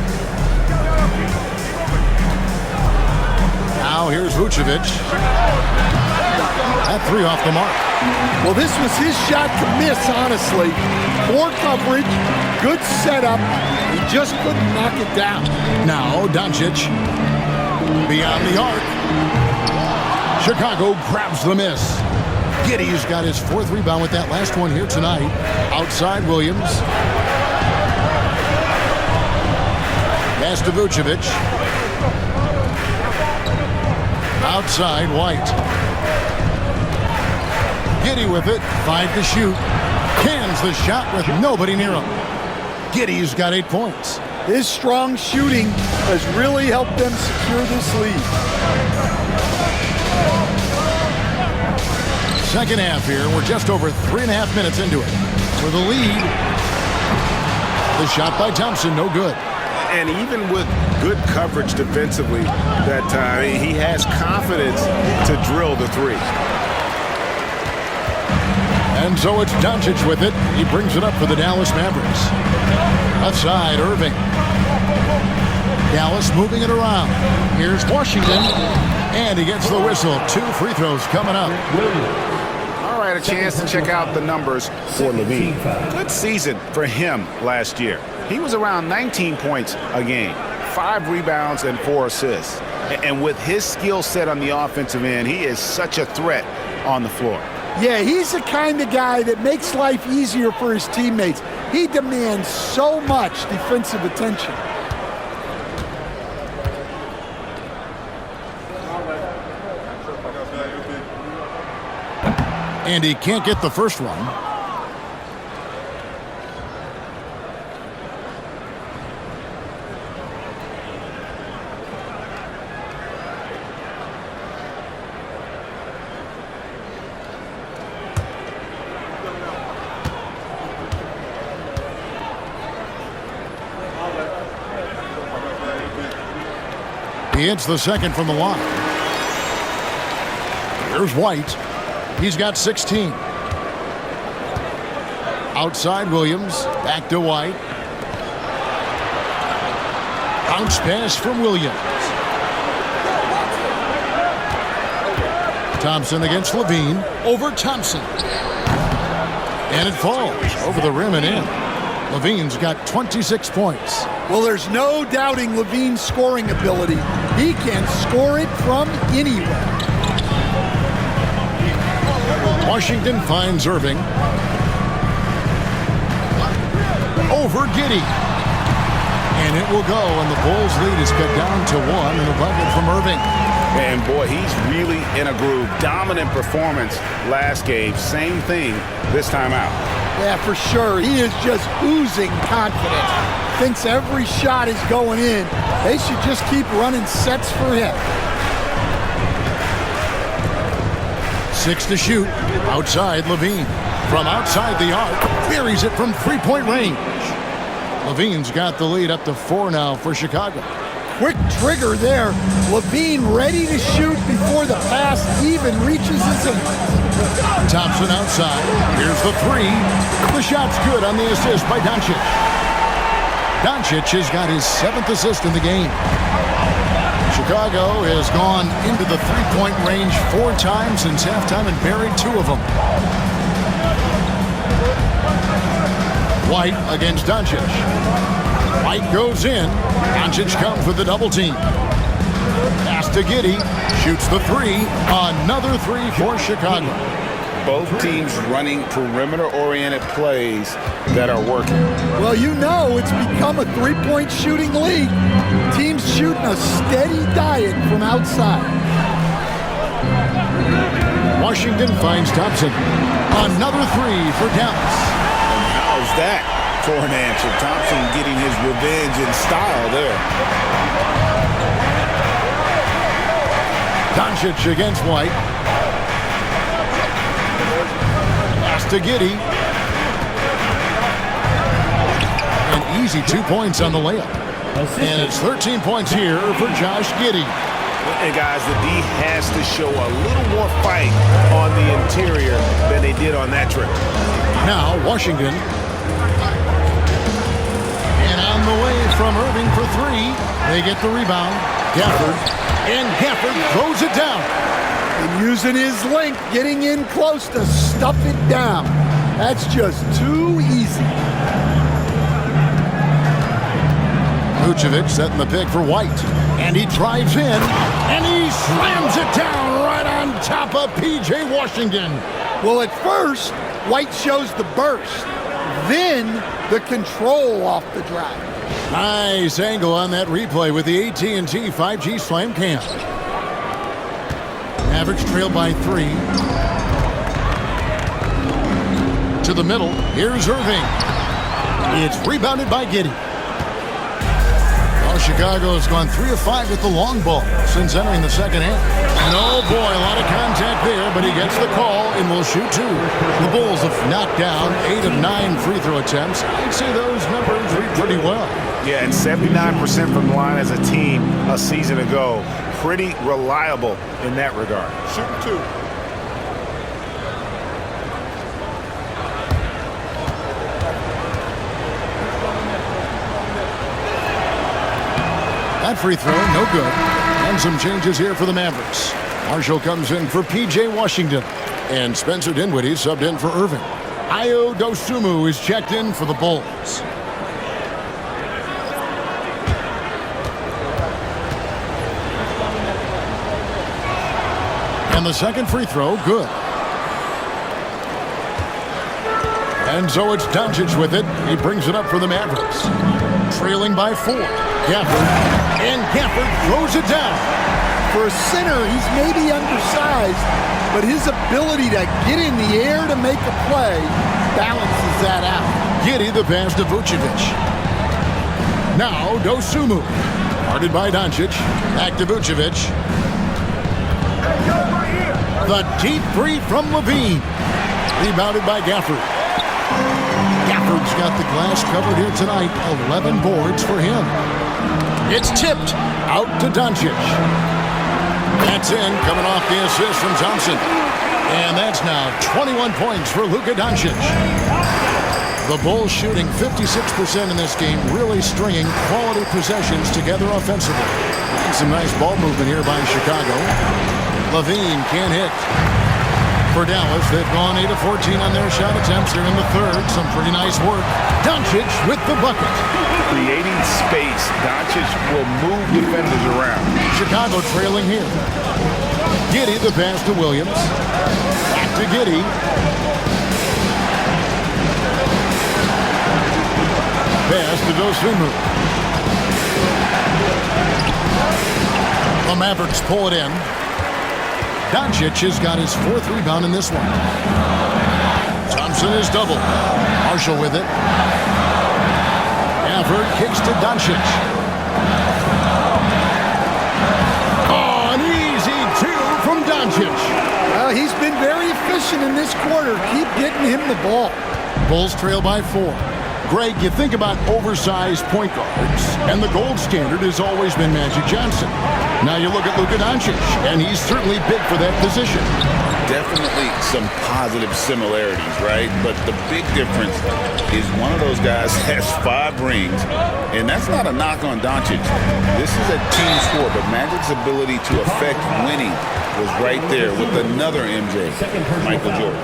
Now here's Vucevic. That 3 off the mark. Well, this was his shot to miss, honestly. Poor coverage, good setup. He just couldn't knock it down. Now Doncic beyond the arc. Chicago grabs the miss. Giddey's got his 4th rebound with that last one here tonight. Outside Williams. Pass to Vucevic. Outside White. Giddey with it. 5 to shoot. Cans the shot with nobody near him. Giddey's got 8 points. His strong shooting has really helped them secure this lead. Second half here. We're just over 3.5 minutes into it. For the lead. The shot by Thompson, no good. And even with good coverage defensively that time, he has confidence to drill the 3. And so it's Doncic with it. He brings it up for the Dallas Mavericks. Left side, Irving. Dallas moving it around. Here's Washington. And he gets the whistle. 2 free throws coming up. All right, a chance to check out the numbers for Levine. Good season for him last year. He was around 19 points a game, 5 rebounds and 4 assists. And with his skill set on the offensive end, he is such a threat on the floor. Yeah, he's the kind of guy that makes life easier for his teammates. He demands so much defensive attention. And he can't get the first one. He hits the second from the line. Here's White. He's got 16. Outside Williams. Back to White. Bounce pass from Williams. Thompson against Levine. Over Thompson. And it falls over the rim and in. Levine's got 26 points. Well, there's no doubting Levine's scoring ability. He can score it from anywhere. Washington finds Irving. Over Giddey. And it will go, and the Bulls' lead is cut down to 1 and a bucket from Irving. And boy, he's really in a groove. Dominant performance last game. Same thing this time out. Yeah, for sure. He is just oozing confidence. Thinks every shot is going in. They should just keep running sets for him. 6 to shoot. Outside Levine. From outside the arc. Buries it from three-point range. Levine's got the lead up to 4 now for Chicago. Quick trigger there. Levine ready to shoot before the pass even reaches his hand. Thompson outside. Here's the 3. The shot's good on the assist by Doncic. Doncic has got his 7th assist in the game. Chicago has gone into the three-point range 4 times since halftime and buried 2 of them. White against Doncic. White goes in. Doncic comes with the double team. Pass to Giddey. Shoots the 3. Another 3 for Chicago. Both teams running perimeter-oriented plays that are working. Well, you know it's become a three-point shooting league. Teams shooting a steady diet from outside. Washington finds Thompson. Another 3 for Dallas. And how's that for an answer? Thompson getting his revenge in style there. Doncic against White. Pass to Giddey. An easy 2 points on the layup. And it's 13 points here for Josh Giddey. And guys, the D has to show a little more fight on the interior than they did on that trip. Now Washington. And on the way from Irving for 3. They get the rebound. Gafford. And Gafford throws it down. And using his length, getting in close to stuff it down. That's just too easy. Vucevic setting the pick for White. And he drives in. And he slams it down right on top of P.J. Washington. Well, at first, White shows the burst. Then the control off the drive. Nice angle on that replay with the AT&T 5G Slam Cam. Mavericks trail by 3. To the middle. Here's Irving. It's rebounded by Giddey. Well, Chicago has gone 3 of 5 with the long ball since entering the second half. And oh boy, a lot of contact there, but he gets the call and will shoot 2. The Bulls have knocked down 8 of 9 free throw attempts. I'd say those numbers read pretty well. Yeah, and 79% from the line as a team a season ago. Pretty reliable in that regard. Shooting 2. That free throw, no good. And some changes here for the Mavericks. Marshall comes in for P.J. Washington. And Spencer Dinwiddie subbed in for Irving. Ayo Dosunmu is checked in for the Bulls. And the second free throw, good. And so it's Doncic with it. He brings it up for the Mavericks. Trailing by 4. Gafford. And Gafford throws it down. For a center, he's maybe undersized, but his ability to get in the air to make a play balances that out. Giddey the pass to Vucevic. Now Dosunmu. Guarded by Doncic. Back to Vucevic. The deep 3 from Levine. Rebounded by Gafford. Gafford's got the glass covered here tonight. 11 boards for him. It's tipped out to Doncic. That's in, coming off the assist from Thompson. And that's now 21 points for Luka Doncic. The Bulls shooting 56% in this game, really stringing quality possessions together offensively. And some nice ball movement here by Chicago. Levine can't hit. For Dallas, they've gone 8 of 14 on their shot attempts. They're in the third. Some pretty nice work. Doncic with the bucket. Creating space. Doncic will move defenders around. Chicago trailing here. Giddey the pass to Williams. Back to Giddey. Pass to Dosunmu. The Mavericks pull it in. Doncic has got his 4th rebound in this one. Thompson is double. Marshall with it. Gafford kicks to Doncic. Oh, an easy 2 from Doncic. He's been very efficient in this quarter. Keep getting him the ball. Bulls trail by 4. Greg, you think about oversized point guards, and the gold standard has always been Magic Johnson. Now you look at Luka Doncic, and he's certainly big for that position. Definitely some positive similarities, right? But the big difference is one of those guys has 5 rings, and that's not a knock on Doncic. This is a team sport, but Magic's ability to affect winning was right there with another MJ, Michael Jordan.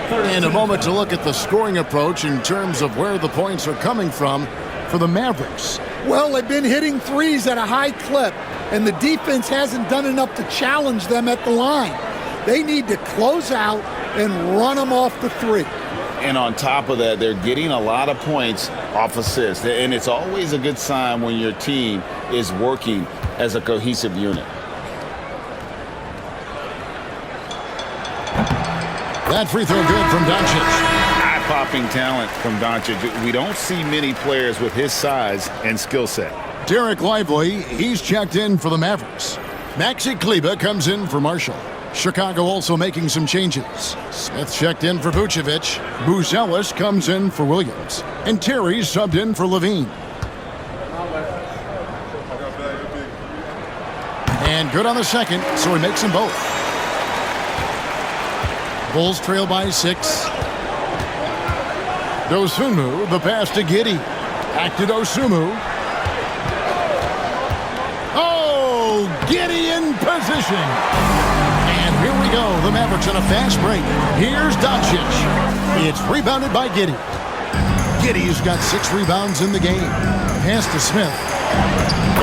In a moment to look at the scoring approach in terms of where the points are coming from for the Mavericks. Well, they've been hitting threes at a high clip, and the defense hasn't done enough to challenge them at the line. They need to close out and run them off the 3. And on top of that, they're getting a lot of points off assists. And it's always a good sign when your team is working as a cohesive unit. That free throw good from Doncic. Eye-popping talent from Doncic. We don't see many players with his size and skill set. Derek Lively, he's checked in for the Mavericks. Maxi Kleber comes in for Marshall. Chicago also making some changes. Smith checked in for Vucevic. Buzelis comes in for Williams. And Terry subbed in for Levine. And good on the second, so he makes them both. Bulls trail by 6. Dosunmu, the pass to Giddey. Back to Dosunmu. Oh, Giddey in position. And here we go. The Mavericks on a fast break. Here's Doncic. It's rebounded by Giddey. Giddey's got 6 rebounds in the game. Pass to Smith.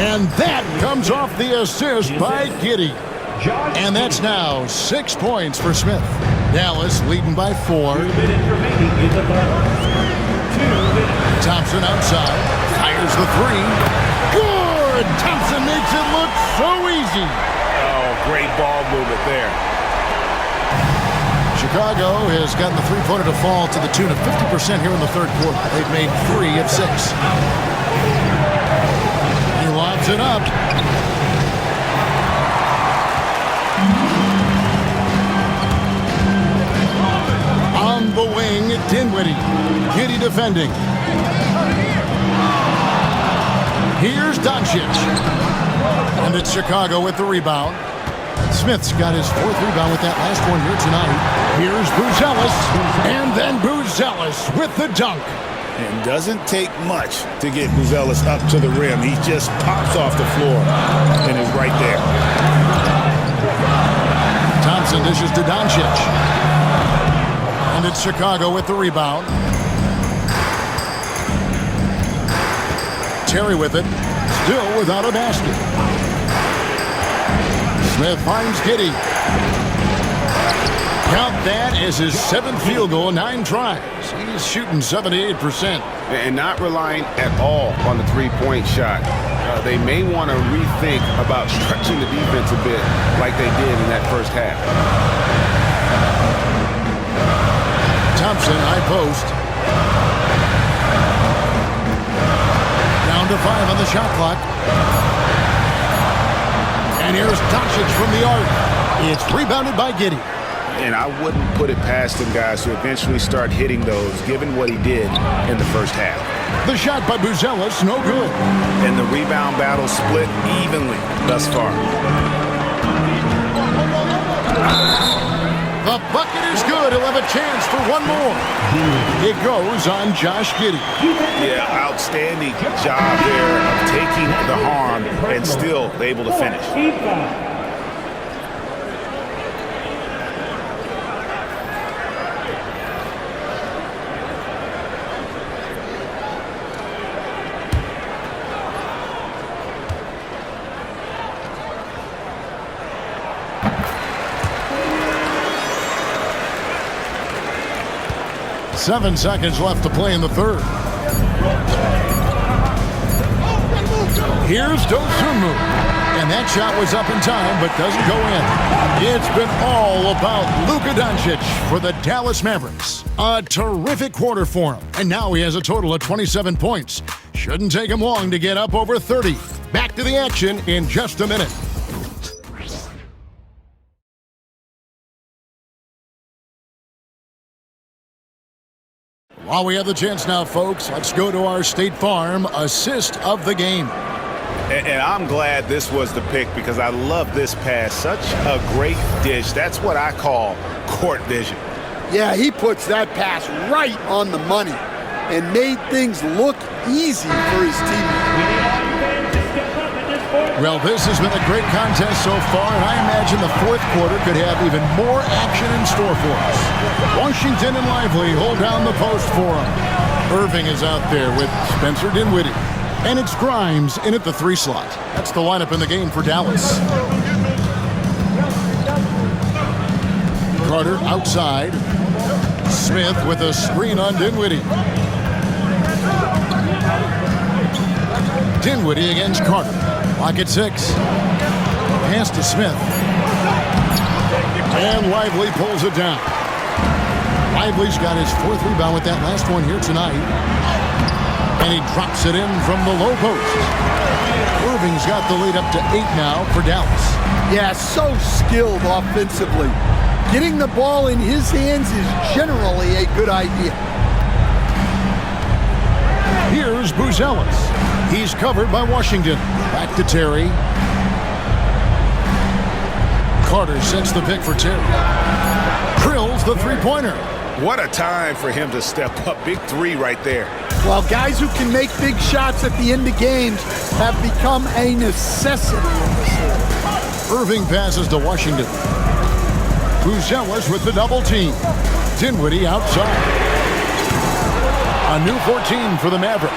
And that comes off the assist by Giddey. And that's now 6 points for Smith. Dallas leading by 4. Thompson outside. Fires the 3. Good! Thompson makes it look so easy. Oh, great ball movement there. Chicago has gotten the three-pointer to fall to the tune of 50% here in the third quarter. They've made 3 of 6. He lobs it up. On the wing, Dinwiddie. Giddey defending. Here's Doncic. And it's Chicago with the rebound. Smith's got his 4th rebound with that last one here tonight. Here's Buzelis. And then Buzelis with the dunk. It doesn't take much to get Buzelis up to the rim. He just pops off the floor and is right there. Thompson dishes to Doncic. And it's Chicago with the rebound. Terry with it. Still without a basket. Smith finds Giddey. Count that as his 7th field goal, 9 tries. He's shooting 78%. And not relying at all on the three-point shot. They may want to rethink about stretching the defense a bit like they did in that first half. Thompson, high post. Down to 5 on the shot clock. And here's Doncic from the arc. It's rebounded by Giddey. And I wouldn't put it past him, guys, to eventually start hitting those, given what he did in the first half. The shot by Buzelis, no good. And the rebound battle split evenly thus far. The bucket is good. He'll have a chance for one more. It goes on Josh Giddey. Yeah, outstanding job there of taking the harm and still able to finish. Seven seconds left to play in the third. Here's Dosunmu. And that shot was up in time, but doesn't go in. It's been all about Luka Doncic for the Dallas Mavericks. A terrific quarter for him. And now he has a total of 27 points. Shouldn't take him long to get up over 30. Back to the action in just a minute. While we have the chance now, folks, let's go to our State Farm assist of the game. And I'm glad this was the pick because I love this pass. Such a great dish. That's what I call court vision. Yeah, he puts that pass right on the money and made things look easy for his team. Well, this has been a great contest so far, and I imagine the fourth quarter could have even more action in store for us. Washington and Lively hold down the post for him. Irving is out there with Spencer Dinwiddie. And it's Grimes in at the 3 slot. That's the lineup in the game for Dallas. Carter outside. Smith with a screen on Dinwiddie. Dinwiddie against Carter. Lock at 6. Pass to Smith. And Lively pulls it down. Lively's got his 4th rebound with that last one here tonight. And he drops it in from the low post. Irving's got the lead up to 8 now for Dallas. Yeah, so skilled offensively. Getting the ball in his hands is generally a good idea. Here's Buzelis. He's covered by Washington. Back to Terry. Carter sets the pick for Terry. Drills the three-pointer. What a time for him to step up. Big 3 right there. Well, guys who can make big shots at the end of games have become a necessity in this league. Irving passes to Washington. Buzelis with the double team. Dinwiddie outside. A new 14 for the Mavericks.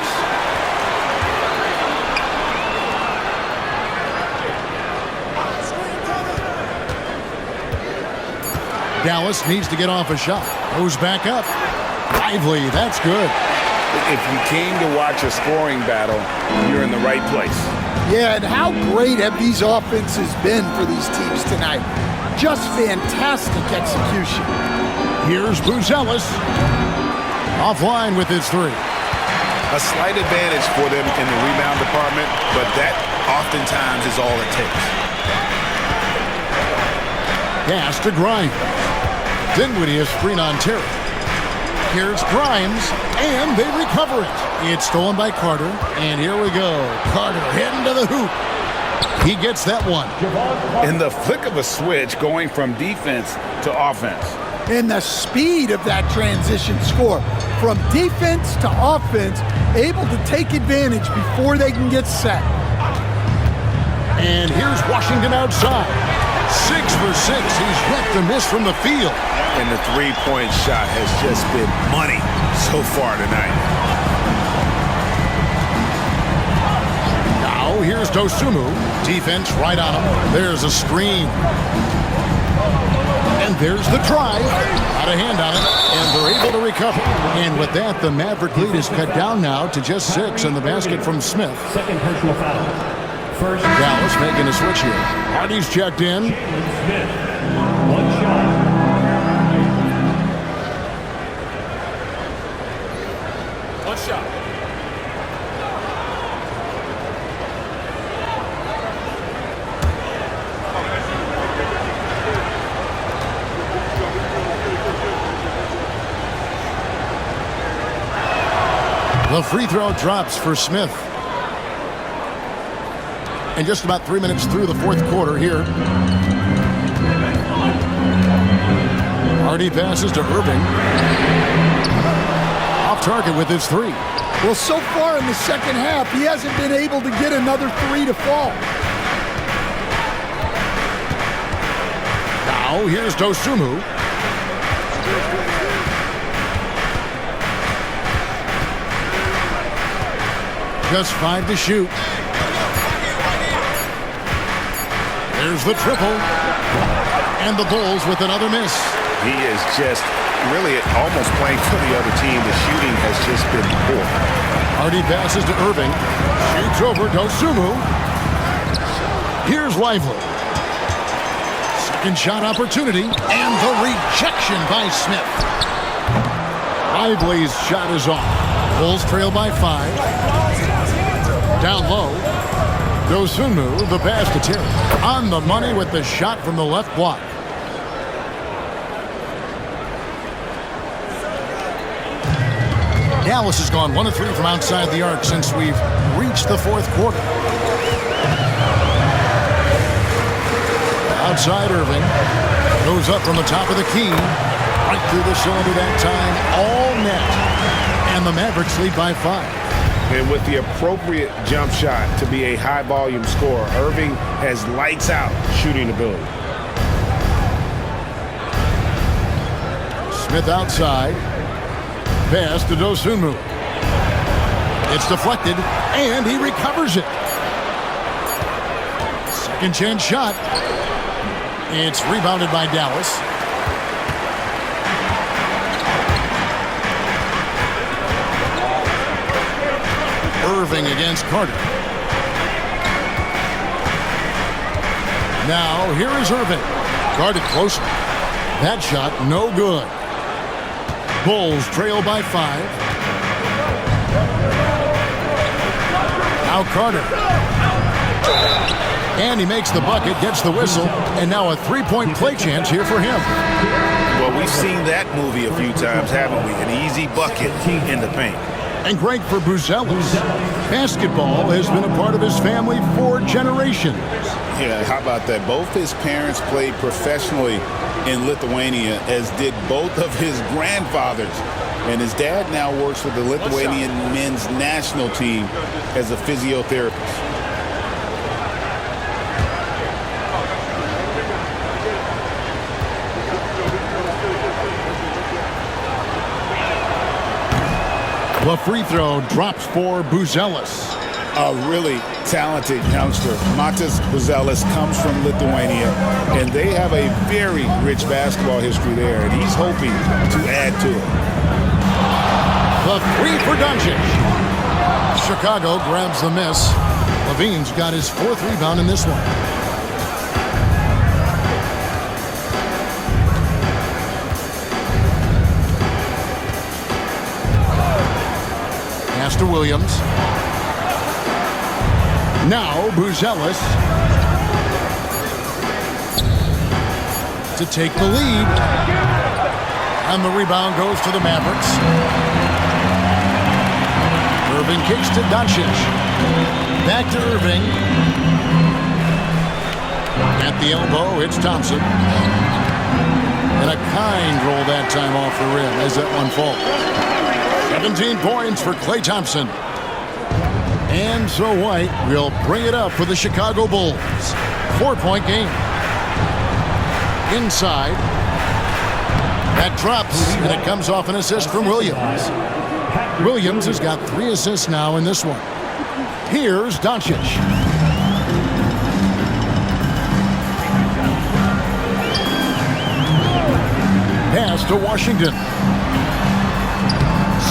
Dallas needs to get off a shot. Goes back up. Lively, that's good. If you came to watch a scoring battle, you're in the right place. Yeah, and how great have these offenses been for these teams tonight? Just fantastic execution. Here's Buzelis. Offline with his 3. A slight advantage for them in the rebound department, but that oftentimes is all it takes. Pass to Grimes. Dinwiddie is screen on Terry. Here's Grimes, and they recover it. It's stolen by Carter, and here we go. Carter heading to the hoop. He gets that one. In the flick of a switch, going from defense to offense. And the speed of that transition score. From defense to offense, able to take advantage before they can get set. And here's Washington outside. 6 for 6. He's yet to miss from the field. And the three-point shot has just been money so far tonight. Now here's Dosunmu. Defense right on him. There's a screen. And there's the drive. Got a hand on it, and they're able to recover. And with that, the Maverick lead is cut down now to just 6 in the basket from Smith. Second personal foul. First. Dallas making a switch here. Hardy's checked in. Smith. 1 shot. One shot. The free throw drops for Smith. And just about 3 minutes through the fourth quarter here. Hardy passes to Irving. Off target with his three. Well, so far in the second half, he hasn't been able to get another three to fall. Now here's Dosunmu. Just 5 to shoot. There's the triple. And the Bulls with another miss. He is just really almost playing for the other team. The shooting has just been poor. Hardy passes to Irving. Shoots over Dosunmu. Here's Lively. Second shot opportunity. And the rejection by Smith. Lively's shot is off. Bulls trail by 5. Down low. Dosunmu, the pass to Terry. On the money with the shot from the left block. Dallas has gone 1 of 3 from outside the arc since we've reached the fourth quarter. Outside Irving. Goes up from the top of the key. Right through the cylinder that time. All net. And the Mavericks lead by 5. And with the appropriate jump shot to be a high-volume scorer, Irving has lights-out shooting ability. Smith outside. Pass to Dosunmu. It's deflected, and he recovers it. Second chance shot. It's rebounded by Dallas. Irving against Carter. Now, here is Irving. Guarded closely. That shot, no good. Bulls trail by 5. Now Carter. And he makes the bucket, gets the whistle, and now a three-point play chance here for him. Well, we've seen that movie a few times, haven't we? An easy bucket in the paint. And great for Buzelis. Basketball has been a part of his family for generations. Yeah, how about that? Both his parents played professionally in Lithuania, as did both of his grandfathers. And his dad now works with the Lithuanian men's national team as a physiotherapist. The free throw drops for Buzelis. A really talented youngster. Matas Buzelis comes from Lithuania, and they have a very rich basketball history there, and he's hoping to add to it. The three for Doncic. Chicago grabs the miss. Levine's got his 4th rebound in this one. Pass to Williams. Now Buzelis to take the lead. And the rebound goes to the Mavericks. Irving kicks to Doncic. Back to Irving. At the elbow, it's Thompson. And a kind roll that time off the rim as that one falls. 17 points for Klay Thompson. And so White will bring it up for the Chicago Bulls. 4-point game. Inside. That drops, and it comes off an assist from Williams. Williams has got 3 assists now in this one. Here's Doncic. Pass to Washington.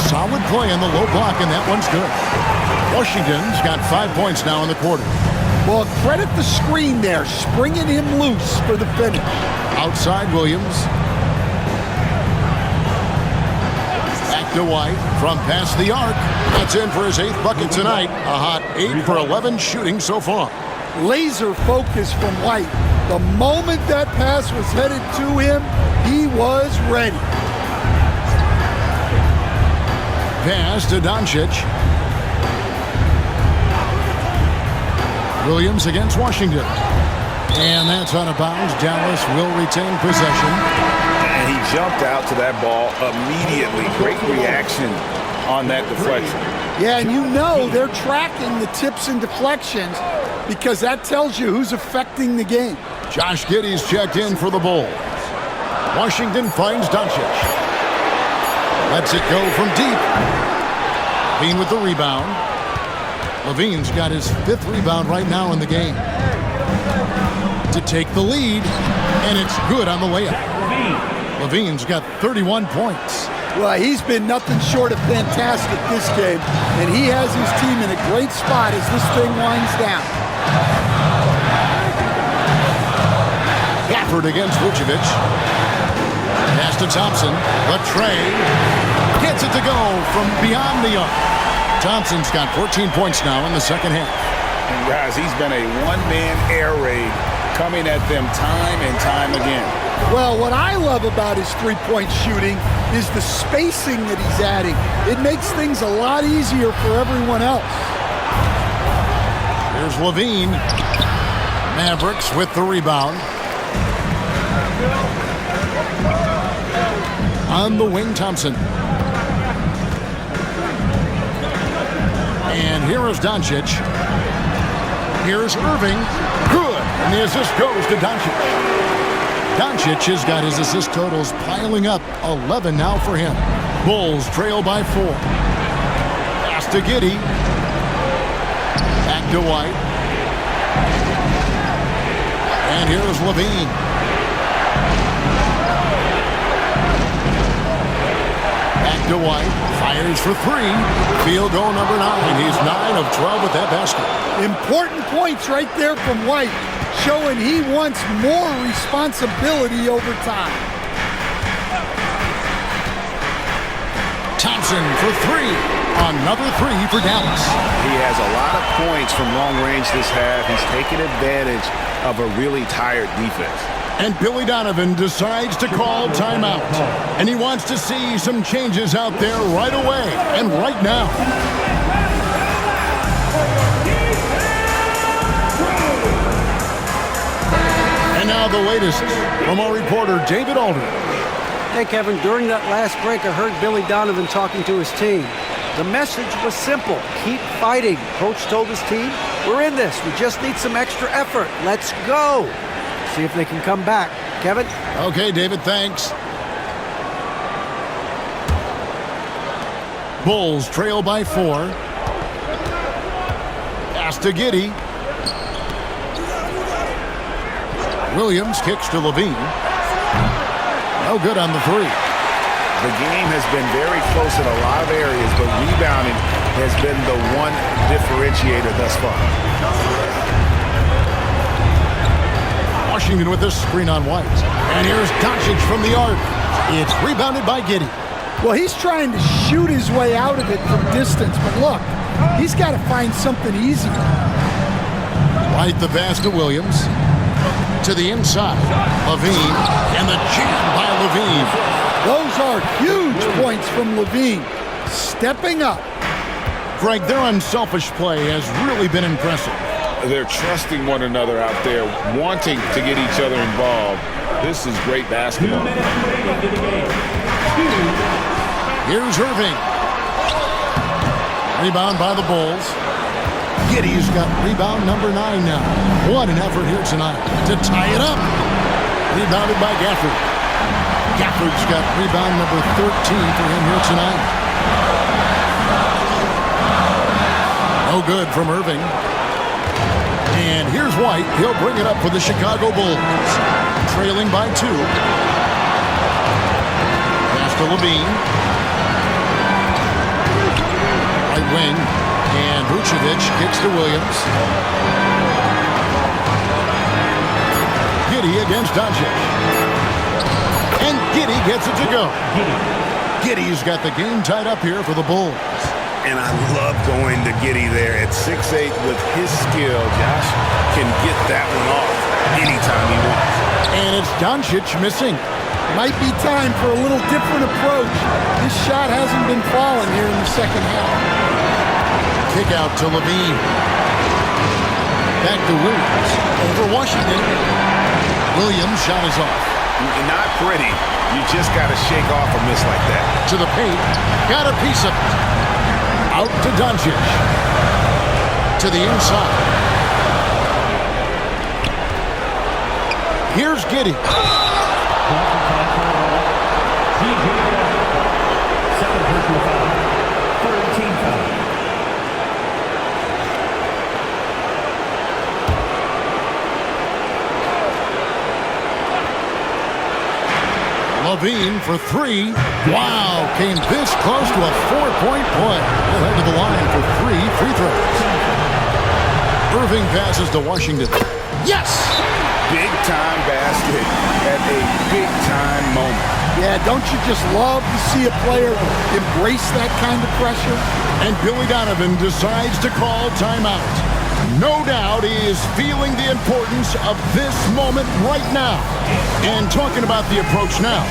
Solid play in the low block, and that one's good. Washington's got 5 points now in the quarter. Well, credit the screen there, springing him loose for the finish. Outside Williams. Back to White from past the arc. That's in for his 8th bucket tonight. A hot 8 for 11 shooting so far. Laser focus from White. The moment that pass was headed to him, he was ready. pass to Doncic. Williams against Washington. And that's out of bounds. Dallas will retain possession. And he jumped out to that ball immediately. Great reaction on that deflection. Yeah, and you know they're tracking the tips and deflections because that tells you who's affecting the game. Josh Giddey's checked in for the Bulls. Washington finds Doncic. Lets it go from deep. LaVine with the rebound. LaVine's got his 5th rebound right now in the game. To take the lead, and it's good on the layup. LaVine's got 31 points. Well, he's been nothing short of fantastic this game, and he has his team in a great spot as this thing winds down. Gafford against Vucevic. Pass to Thompson. Latrey gets it to go from beyond the arc. Thompson's got 14 points now in the second half. And guys, he's been a one-man air raid coming at them time and time again. Well, what I love about his three-point shooting is the spacing that he's adding. It makes things a lot easier for everyone else. Here's LaVine. Mavericks with the rebound. On the wing, Thompson. And here is Doncic. Here's Irving. Good. And the assist goes to Doncic. Doncic has got his assist totals piling up. 11 now for him. Bulls trail by 4. Pass to Giddey. Back to White. And here's LaVine. Back to White. Fires for 3. Field goal number 9. He's 9 of 12 with that basket. Important points right there from White, showing he wants more responsibility over time. Thompson for 3. Another 3 for Dallas. He has a lot of points from long range this half. He's taking advantage of a really tired defense. And Billy Donovan decides to call timeout. And he wants to see some changes out there right away and right now. And now the latest from our reporter, David Aldridge. Hey, Kevin, during that last break, I heard Billy Donovan talking to his team. The message was simple. Keep fighting. Coach told his team, we're in this. We just need some extra effort. Let's go. See if they can come back. Kevin? Okay, David, thanks. Bulls trail by 4. Pass to Giddey. Williams kicks to LaVine. No good on the 3. The game has been very close in a lot of areas, but rebounding has been the one differentiator thus far. Washington with this screen on White. And here's Doncic from the arc. It's rebounded by Giddey. Well, he's trying to shoot his way out of it from distance, but look, he's got to find something easy. White the pass to Williams. To the inside. LaVine. And the jam by LaVine. Those are huge points from LaVine. Stepping up. Greg, their unselfish play has really been impressive. They're trusting one another out there, wanting to get each other involved. This is great basketball. Here's Irving. Rebound by the Bulls. Giddey's got rebound number 9 now. What an effort here tonight to tie it up. Rebounded by Gafford. Gafford's got rebound number 13 for him here tonight. No good from Irving. And here's White. He'll bring it up for the Chicago Bulls. Trailing by 2. Pass to LaVine. Right wing. And Vucevic kicks to Williams. Giddey against Doncic. And Giddey gets it to go. Giddey's got the game tied up here for the Bulls. And I love going to Giddey there at 6'8" with his skill. Josh can get that one off anytime he wants. And it's Doncic missing. Might be time for a little different approach. This shot hasn't been falling here in the second half. Kick out to Levine. Back to Williams. Over Washington. Williams' shot is off. Not pretty. You just got to shake off a miss like that. To the paint. Got a piece of it. Out to Doncic. To the inside. Here's Giddey. Second personal foul. Third team foul. Levine for three. Wow, came this close to a 4-point play. He'll head to the line for 3 free throws. Irving passes to Washington. Yes! Big-time basket at a big-time moment. Yeah, don't you just love to see a player embrace that kind of pressure? And Billy Donovan decides to call timeout. No doubt he is feeling the importance of this moment right now. And talking about the approach now,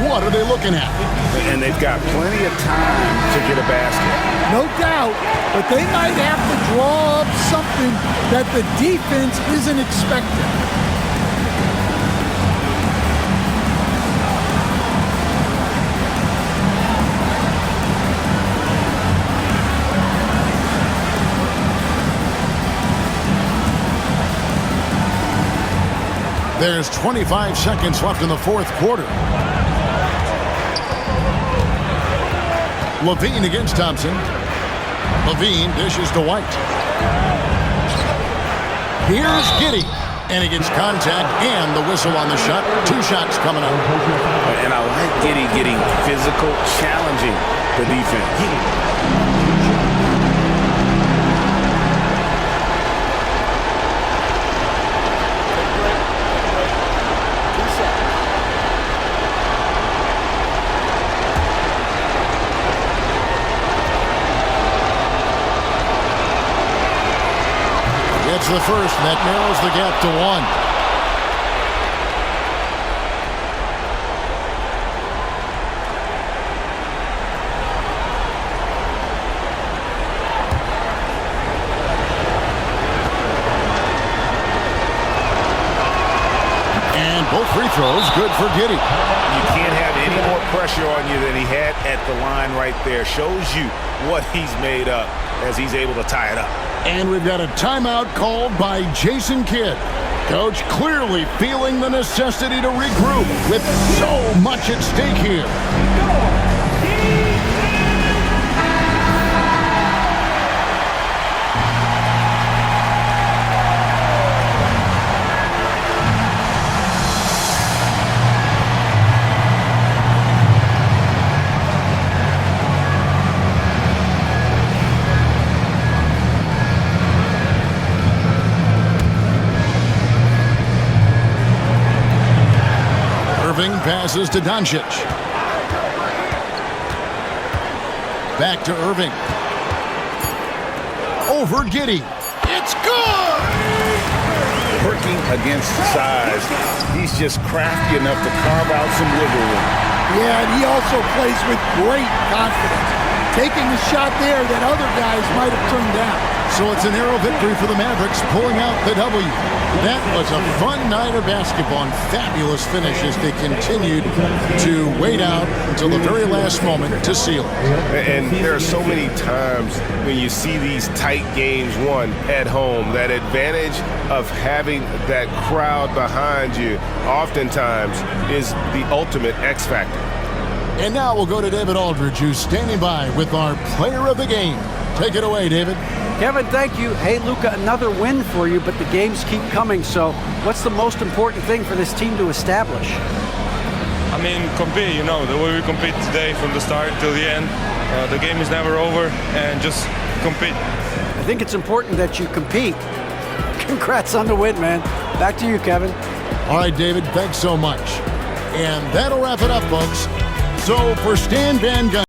what are they looking at? And they've got plenty of time to get a basket. No doubt, but they might have to draw up something that the defense isn't expecting. There's 25 seconds left in the fourth quarter. Levine against Thompson. Levine dishes to White. Here's Giddey. And he gets contact and the whistle on the shot. 2 shots coming up. And I like Giddey getting physical, challenging the defense. Gets the first, and that narrows the gap to 1. And both free throws good for Giddey. You can't have any more pressure on you than he had at the line right there. Shows you what he's made up as he's able to tie it up. And we've got a timeout called by Jason Kidd. Coach clearly feeling the necessity to regroup with so much at stake here. Irving passes to Doncic. Back to Irving. Over Giddey. It's good! Working against size, he's just crafty enough to carve out some wiggle room. Yeah, and he also plays with great confidence, taking a shot there that other guys might have turned down. So it's a narrow victory for the Mavericks, pulling out the W. That was a fun night of basketball and fabulous finish as they continued to wait out until the very last moment to seal it. And there are so many times when you see these tight games won at home, that advantage of having that crowd behind you oftentimes is the ultimate X factor. And now we'll go to David Aldridge, who's standing by with our player of the game. Take it away, David. Kevin, thank you. Hey, Luka, another win for you, but the games keep coming. So what's the most important thing for this team to establish? I mean, compete, you know, the way we compete today from the start till the end. The game is never over, and just compete. I think it's important that you compete. Congrats on the win, man. Back to you, Kevin. All right, David, thanks so much. And that'll wrap it up, folks. So for Stan Van Gundy,